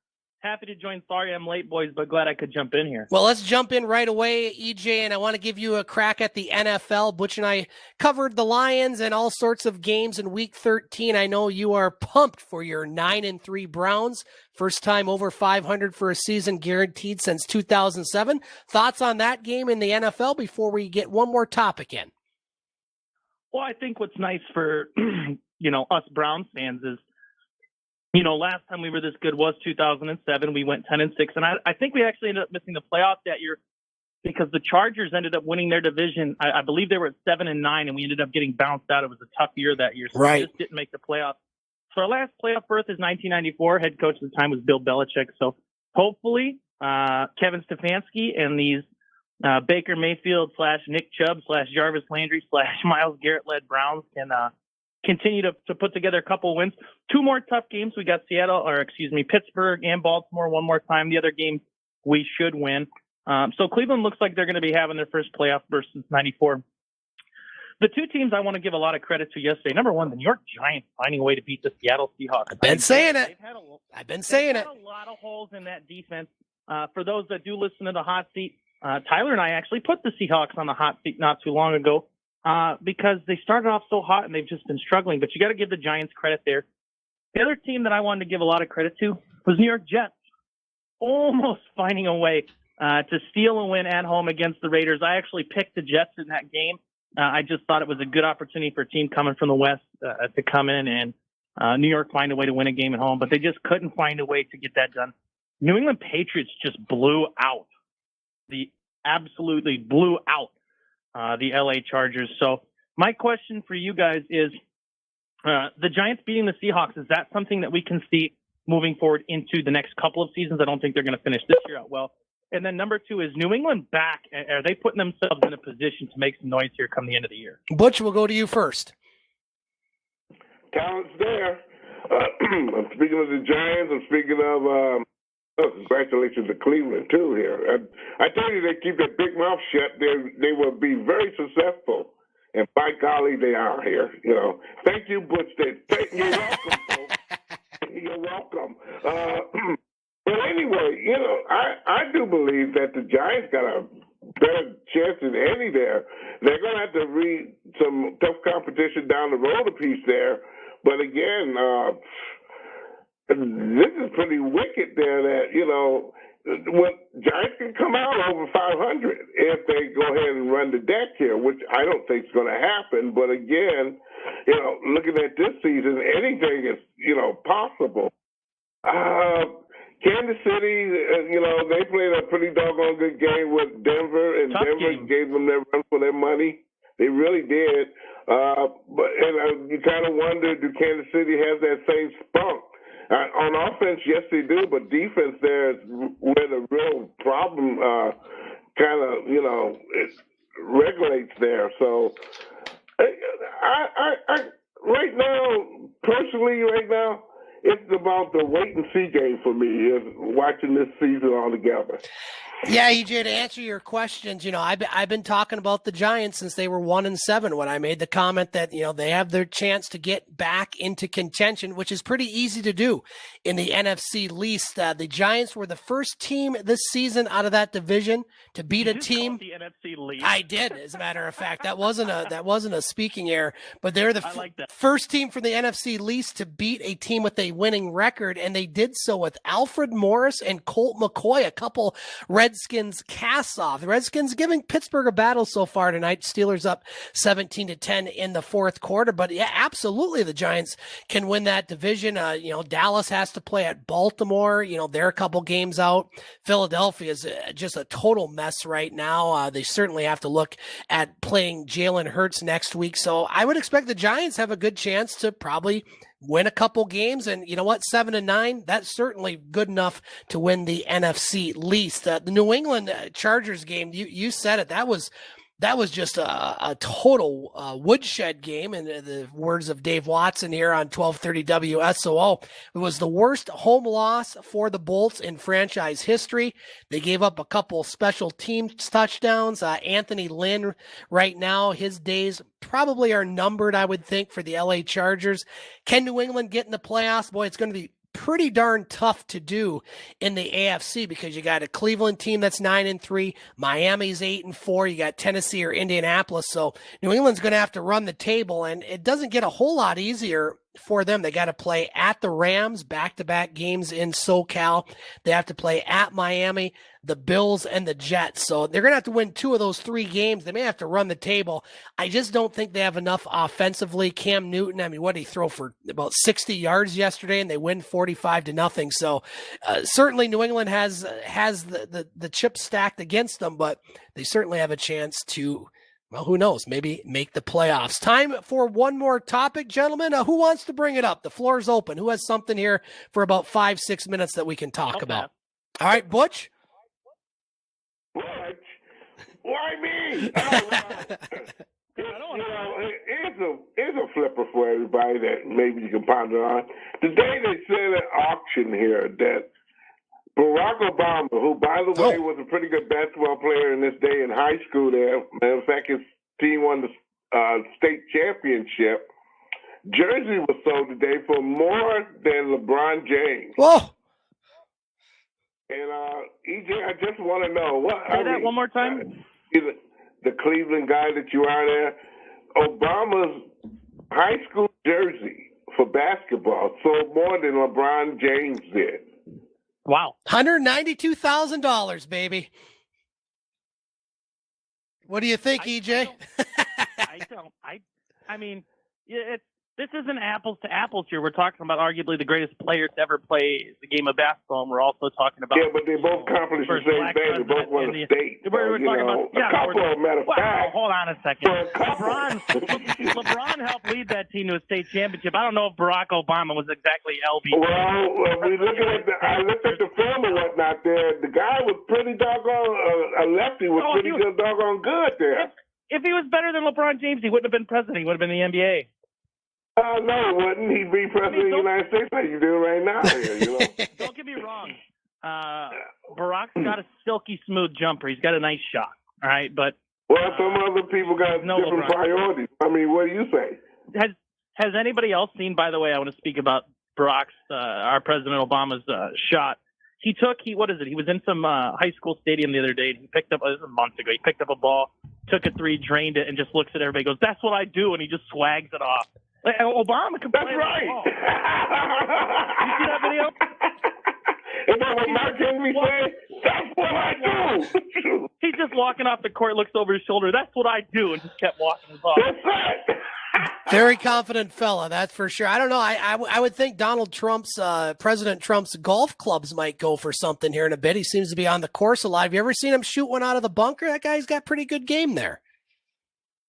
Happy to join. Sorry I'm late, boys, but glad I could jump in here. Well, let's jump in right away, EJ, and I want to give you a crack at the NFL. Butch and I covered the Lions and all sorts of games in Week 13. I know you are pumped for your 9-3 Browns. First time over 500 for a season guaranteed since 2007. Thoughts on that game in the NFL before we get one more topic in? Well, I think what's nice for, us Browns fans is, last time we were this good was 2007. We went 10-6, and I think we actually ended up missing the playoffs that year because the Chargers ended up winning their division. I believe they were at 7-9, and we ended up getting bounced out. It was a tough year that year, so we just didn't make the playoffs. So our last playoff berth is 1994. Head coach at the time was Bill Belichick. So hopefully Kevin Stefanski and these Baker Mayfield / Nick Chubb / Jarvis Landry / Myles Garrett-led Browns can continue to put together a couple wins. Two more tough games. We got Pittsburgh and Baltimore one more time. The other game we should win. So Cleveland looks like they're going to be having their first playoff burst since 94. The two teams I want to give a lot of credit to yesterday. Number one, the New York Giants finding a way to beat the Seattle Seahawks. I've been saying it. They've had a lot of holes in that defense. For those that do listen to the hot seat, Tyler and I actually put the Seahawks on the hot seat not too long ago. Because they started off so hot and they've just been struggling. But you got to give the Giants credit there. The other team that I wanted to give a lot of credit to was New York Jets, almost finding a way to steal a win at home against the Raiders. I actually picked the Jets in that game. I just thought it was a good opportunity for a team coming from the West to come in and New York find a way to win a game at home. But they just couldn't find a way to get that done. New England Patriots just blew out. Absolutely blew out the LA Chargers. So my question for you guys is, the Giants beating the Seahawks, is that something that we can see moving forward into the next couple of seasons? I don't think they're going to finish this year out well. And then number two, is New England back? Are they putting themselves in a position to make some noise here come the end of the year? Butch, we'll go to you first. Talent's there. I'm speaking of the Giants. I'm speaking of Oh, congratulations to Cleveland, too, here. I tell you, they keep their big mouth shut. They will be very successful. And by golly, they are here. Thank you, Butch Davis. You're welcome, folks. You're welcome. But anyway, I do believe that the Giants got a better chance than any there. They're going to have to read some tough competition down the road a piece there. But again, this is pretty wicked there that, Giants can come out over 500 if they go ahead and run the deck here, which I don't think is going to happen. But again, looking at this season, anything is, possible. Kansas City, they played a pretty doggone good game with Denver, and Denver gave them their run for their money. They really did. But you kind of wonder, do Kansas City have that same spunk? On offense, yes, they do, but defense there is where the real problem it regulates there. So I right now, it's about the wait-and-see game for me, is watching this season all together. Yeah, EJ, to answer your questions, I've been talking about the Giants since they were 1-7 when I made the comment that, they have their chance to get back into contention, which is pretty easy to do in the NFC least. The Giants were the first team this season out of that division to beat a team. The NFC least. I did, as a matter of fact. That wasn't a speaking error, but they're the first team from the NFC least to beat a team with a winning record, and they did so with Alfred Morris and Colt McCoy, a couple Redskins casts off. The Redskins giving Pittsburgh a battle so far tonight. Steelers up 17-10 in the fourth quarter. But yeah, absolutely, the Giants can win that division. Dallas has to play at Baltimore. They're a couple games out. Philadelphia is just a total mess right now. They certainly have to look at playing Jalen Hurts next week. So I would expect the Giants have a good chance to probably win a couple games, and 7-9, that's certainly good enough to win the NFC least. The New England Chargers game, you said it, that was just a total woodshed game, in the words of Dave Watson here on 1230 WSOO. It was the worst home loss for the Bolts in franchise history. They gave up a couple special teams touchdowns. Anthony Lynn, right now, his days probably are numbered, I would think, for the LA Chargers. Can New England get in the playoffs? Boy, it's going to be pretty darn tough to do in the AFC, because you got a Cleveland team that's 9-3, Miami's 8-4, you got Tennessee or Indianapolis. So New England's going to have to run the table, and it doesn't get a whole lot easier for them. They got to play at the Rams, back-to-back games in SoCal. They have to play at Miami, the Bills, and the Jets. So they're going to have to win 2 of those 3 games. They may have to run the table. I just don't think they have enough offensively. Cam Newton, what did he throw for about 60 yards yesterday, and they win 45-0. So certainly New England has the chips stacked against them, but they certainly have a chance to, well, who knows, maybe make the playoffs. Time for one more topic, gentlemen. Who wants to bring it up? The floor is open. Who has something here for about 5-6 minutes that we can talk about? All right, Butch? Butch? Why me? Here's a flipper for everybody that maybe you can ponder on. Today they said at auction here that Barack Obama, who, by the way, was a pretty good basketball player in this day in high school there. Matter of fact, his team won the state championship. Jersey was sold today for more than LeBron James. Whoa! And, EJ, I just want to know. Say that one more time? The Cleveland guy that you are there, Obama's high school jersey for basketball sold more than LeBron James did. Wow. $192,000, baby. What do you think, EJ? I mean, this isn't apples to apples here. We're talking about arguably the greatest player to ever play the game of basketball, and we're also talking about... Yeah, but they both accomplished the same thing. They both won a state. We're talking about... A couple, matter of fact. Hold on a second. LeBron helped lead that team to a state championship. I don't know if Barack Obama was exactly LB. Well, I looked at the film and whatnot there. The guy was pretty doggone... a lefty was pretty doggone good there. If he was better than LeBron James, he wouldn't have been president. He would have been in the NBA. No, he wouldn't. He'd be president of the United States like you do right now. Don't get me wrong. Barack's got a silky smooth jumper. He's got a nice shot. All right, but some other people got different priorities. I mean, what do you say? Has anybody else seen? By the way, I want to speak about Barack's, our President Obama's shot. He was in some high school stadium the other day, and he picked up, this was a month ago, he picked up a ball, took a three, drained it, and just looks at everybody and goes, "That's what I do," and he just swags it off. Like, Obama can play. That's right. You see that video? Is that what Mark Henry said? That's what I do. He's just walking off the court, looks over his shoulder. "That's what I do," and just kept walking his off. That's right. Very confident fella, that's for sure. I don't know. I would think President Trump's golf clubs might go for something here in a bit. He seems to be on the course a lot. Have you ever seen him shoot one out of the bunker? That guy's got pretty good game there.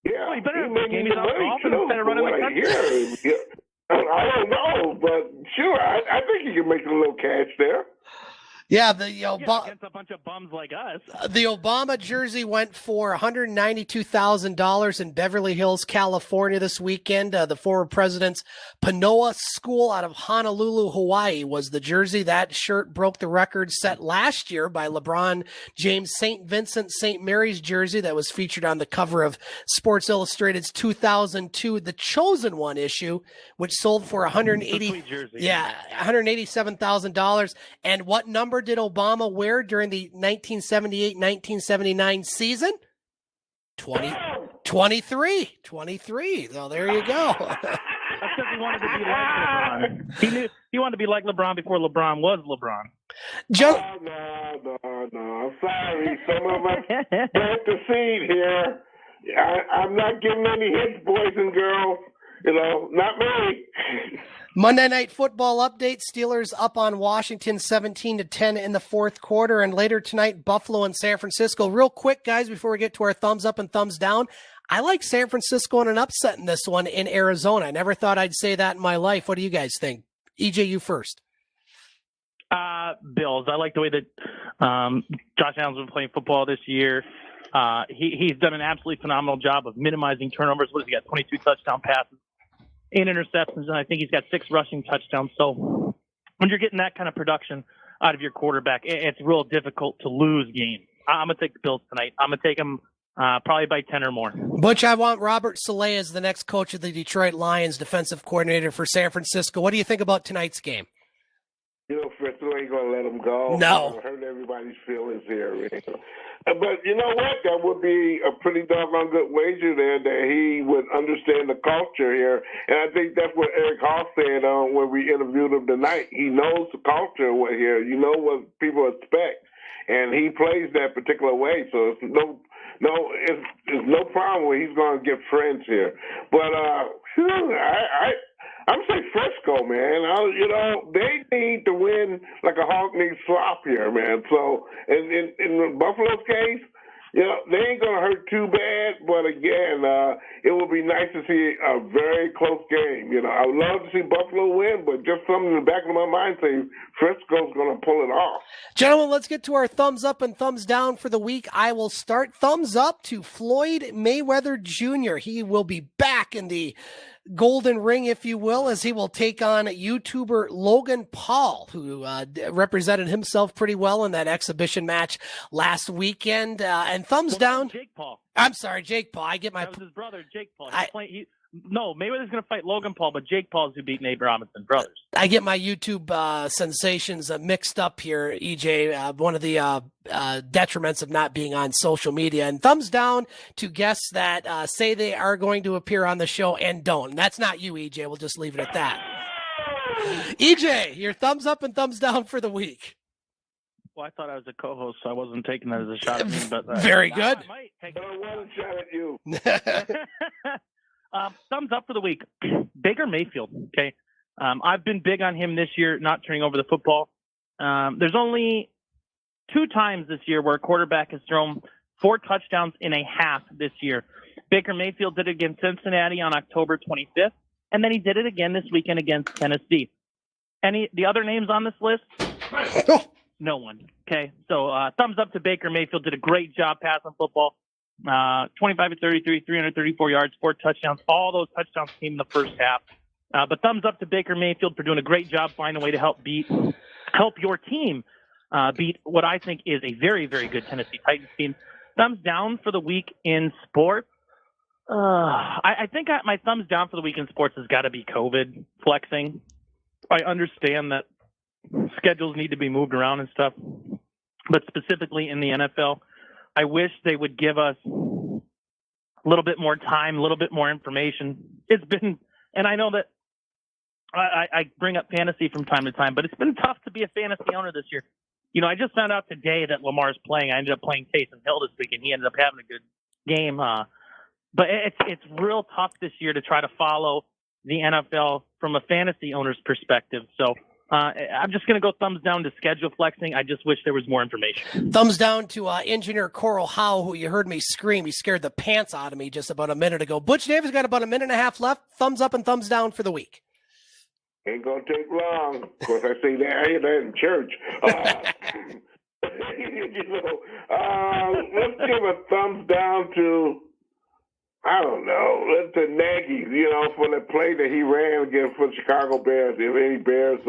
Yeah, he better have a game out golfing instead of running the country. I don't know, but sure, I think he can make a little cash there. Yeah, against a bunch of bums like us. The Obama jersey went for $192,000 in Beverly Hills, California this weekend. The former president's Panoa School out of Honolulu, Hawaii was the jersey. That shirt broke the record set last year by LeBron James' St. Vincent St. Mary's jersey that was featured on the cover of Sports Illustrated's 2002 The Chosen One issue, which sold for $187,000. And what number did Obama wear during the 1978-1979 season? 23. So there you go. That's because he wanted to be like LeBron. He wanted to be like LeBron before LeBron was LeBron. No. I'm sorry. Some of us plant the seed here. I'm not giving any hits, boys and girls. Not me. Monday Night Football update. Steelers up on Washington 17-10 in the fourth quarter. And later tonight, Buffalo and San Francisco. Real quick, guys, before we get to our thumbs up and thumbs down, I like San Francisco in an upset in this one in Arizona. I never thought I'd say that in my life. What do you guys think? EJ, you first. Bills. I like the way that Josh Allen's been playing football this year. He's done an absolutely phenomenal job of minimizing turnovers. What has he got? 22 touchdown passes, 8 interceptions, and I think he's got 6 rushing touchdowns. So when you're getting that kind of production out of your quarterback, it's real difficult to lose games. I'm going to take the Bills tonight. I'm going to take them probably by 10 or more. Butch, I want Robert Saleh as the next coach of the Detroit Lions, defensive coordinator for San Francisco. What do you think about tonight's game? Fritz, you ain't going to let him go. No. Hurt everybody's feelings here. But you know what? That would be a pretty doggone good wager there that he would understand the culture here. And I think that's what Eric Haase said when we interviewed him tonight. He knows the culture here. You know what people expect. And he plays that particular way. So it's no problem where he's going to get friends here. But I'm saying Frisco, man. They need to win like a hawk needs slop here, man. So in Buffalo's case, they ain't going to hurt too bad. But again, it would be nice to see a very close game. I would love to see Buffalo win, but just something in the back of my mind saying Frisco's going to pull it off. Gentlemen, let's get to our thumbs up and thumbs down for the week. I will start. Thumbs up to Floyd Mayweather Jr. He will be back in the golden ring, if you will, as he will take on YouTuber Logan Paul, who represented himself pretty well in that exhibition match last weekend. And thumbs down. Jake Paul. I'm sorry, Jake Paul. That was his brother, Jake Paul. No, Mayweather's going to fight Logan Paul, but Jake Paul's who beat Nate Robinson, brothers. I get my YouTube sensations mixed up here, EJ. One of the detriments of not being on social media. And thumbs down to guests that say they are going to appear on the show and don't. And that's not you, EJ. We'll just leave it at that. EJ, your thumbs up and thumbs down for the week. Well, I thought I was a co-host, so I wasn't taking that as a shot at me. But very good. I might take one shot at you. Thumbs up for the week. Baker Mayfield. Okay. I've been big on him this year, not turning over the football. There's only 2 times this year where a quarterback has thrown 4 touchdowns in a half this year. Baker Mayfield did it against Cincinnati on October 25th, and then he did it again this weekend against Tennessee. The other names on this list? No one. Okay. So thumbs up to Baker Mayfield. Did a great job passing football. 25 of 33, 334 yards, 4 touchdowns. All those touchdowns came in the first half. But thumbs up to Baker Mayfield for doing a great job finding a way to help your team beat what I think is a very, very good Tennessee Titans team. Thumbs down for the week in sports. I think my thumbs down for the week in sports has got to be COVID flexing. I understand that schedules need to be moved around and stuff, but specifically in the NFL, I wish they would give us a little bit more time, a little bit more information. It's been, and I know that I bring up fantasy from time to time, but it's been tough to be a fantasy owner this year. You know, I just found out today that Lamar's playing. I ended up playing Taysom Hill this week, and he ended up having a good game. But it's real tough this year to try to follow the NFL from a fantasy owner's perspective. So I'm just going to go thumbs down to schedule flexing. I just wish there was more information. Thumbs down to engineer Coral Howe, who you heard me scream. He scared the pants out of me just about a minute ago. Butch Davis got about a minute and a half left. Thumbs up and thumbs down for the week. Ain't gonna take long. Of course, I say that I hear that in church. Let's give a thumbs down to, I don't know, let's to Nagy, for the play that he ran against for the Chicago Bears. If any Bears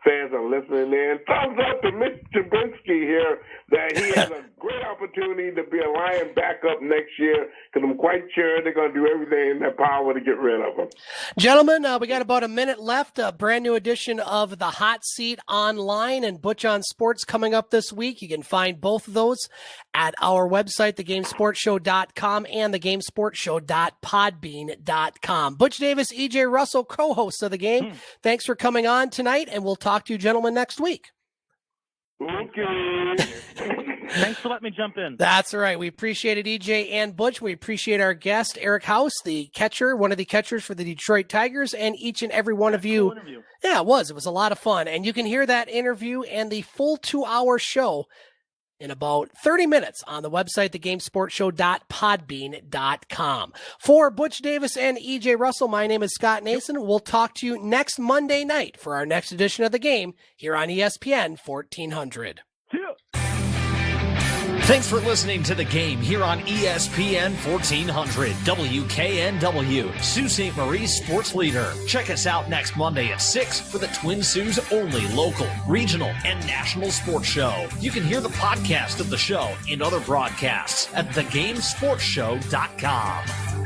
fans are listening in, thumbs up to Mitch Trubisky here, that he has a great opportunity to be a Lion backup next year, because I'm quite sure they're going to do everything in their power to get rid of him. Gentlemen, we got about a minute left. A brand new edition of The Hot Seat online and Butch on Sports coming up this week. You can find both of those at our website, thegamesportshow.com and thegamesportshow.podbean.com. Butch Davis, E.J. Russell, co-hosts of the game. Thanks for coming on tonight, and we'll talk to you gentlemen next week. Okay. Thanks for letting me jump in. That's all right. We appreciate it, EJ and Butch. We appreciate our guest, Eric Haase, the catcher, one of the catchers for the Detroit Tigers, and each and every one of you. Yeah, it was. It was a lot of fun. And you can hear that interview and the full 2-hour show in about 30 minutes on the website, thegamesportshow.podbean.com. For Butch Davis and EJ Russell, my name is Scott Nason. We'll talk to you next Monday night for our next edition of the game here on ESPN 1400. Thanks for listening to The Game here on ESPN 1400 WKNW, Sault Ste. Marie's sports leader. Check us out next Monday at 6 for the Twin Sault's only local, regional, and national sports show. You can hear the podcast of the show and other broadcasts at thegamesportshow.com.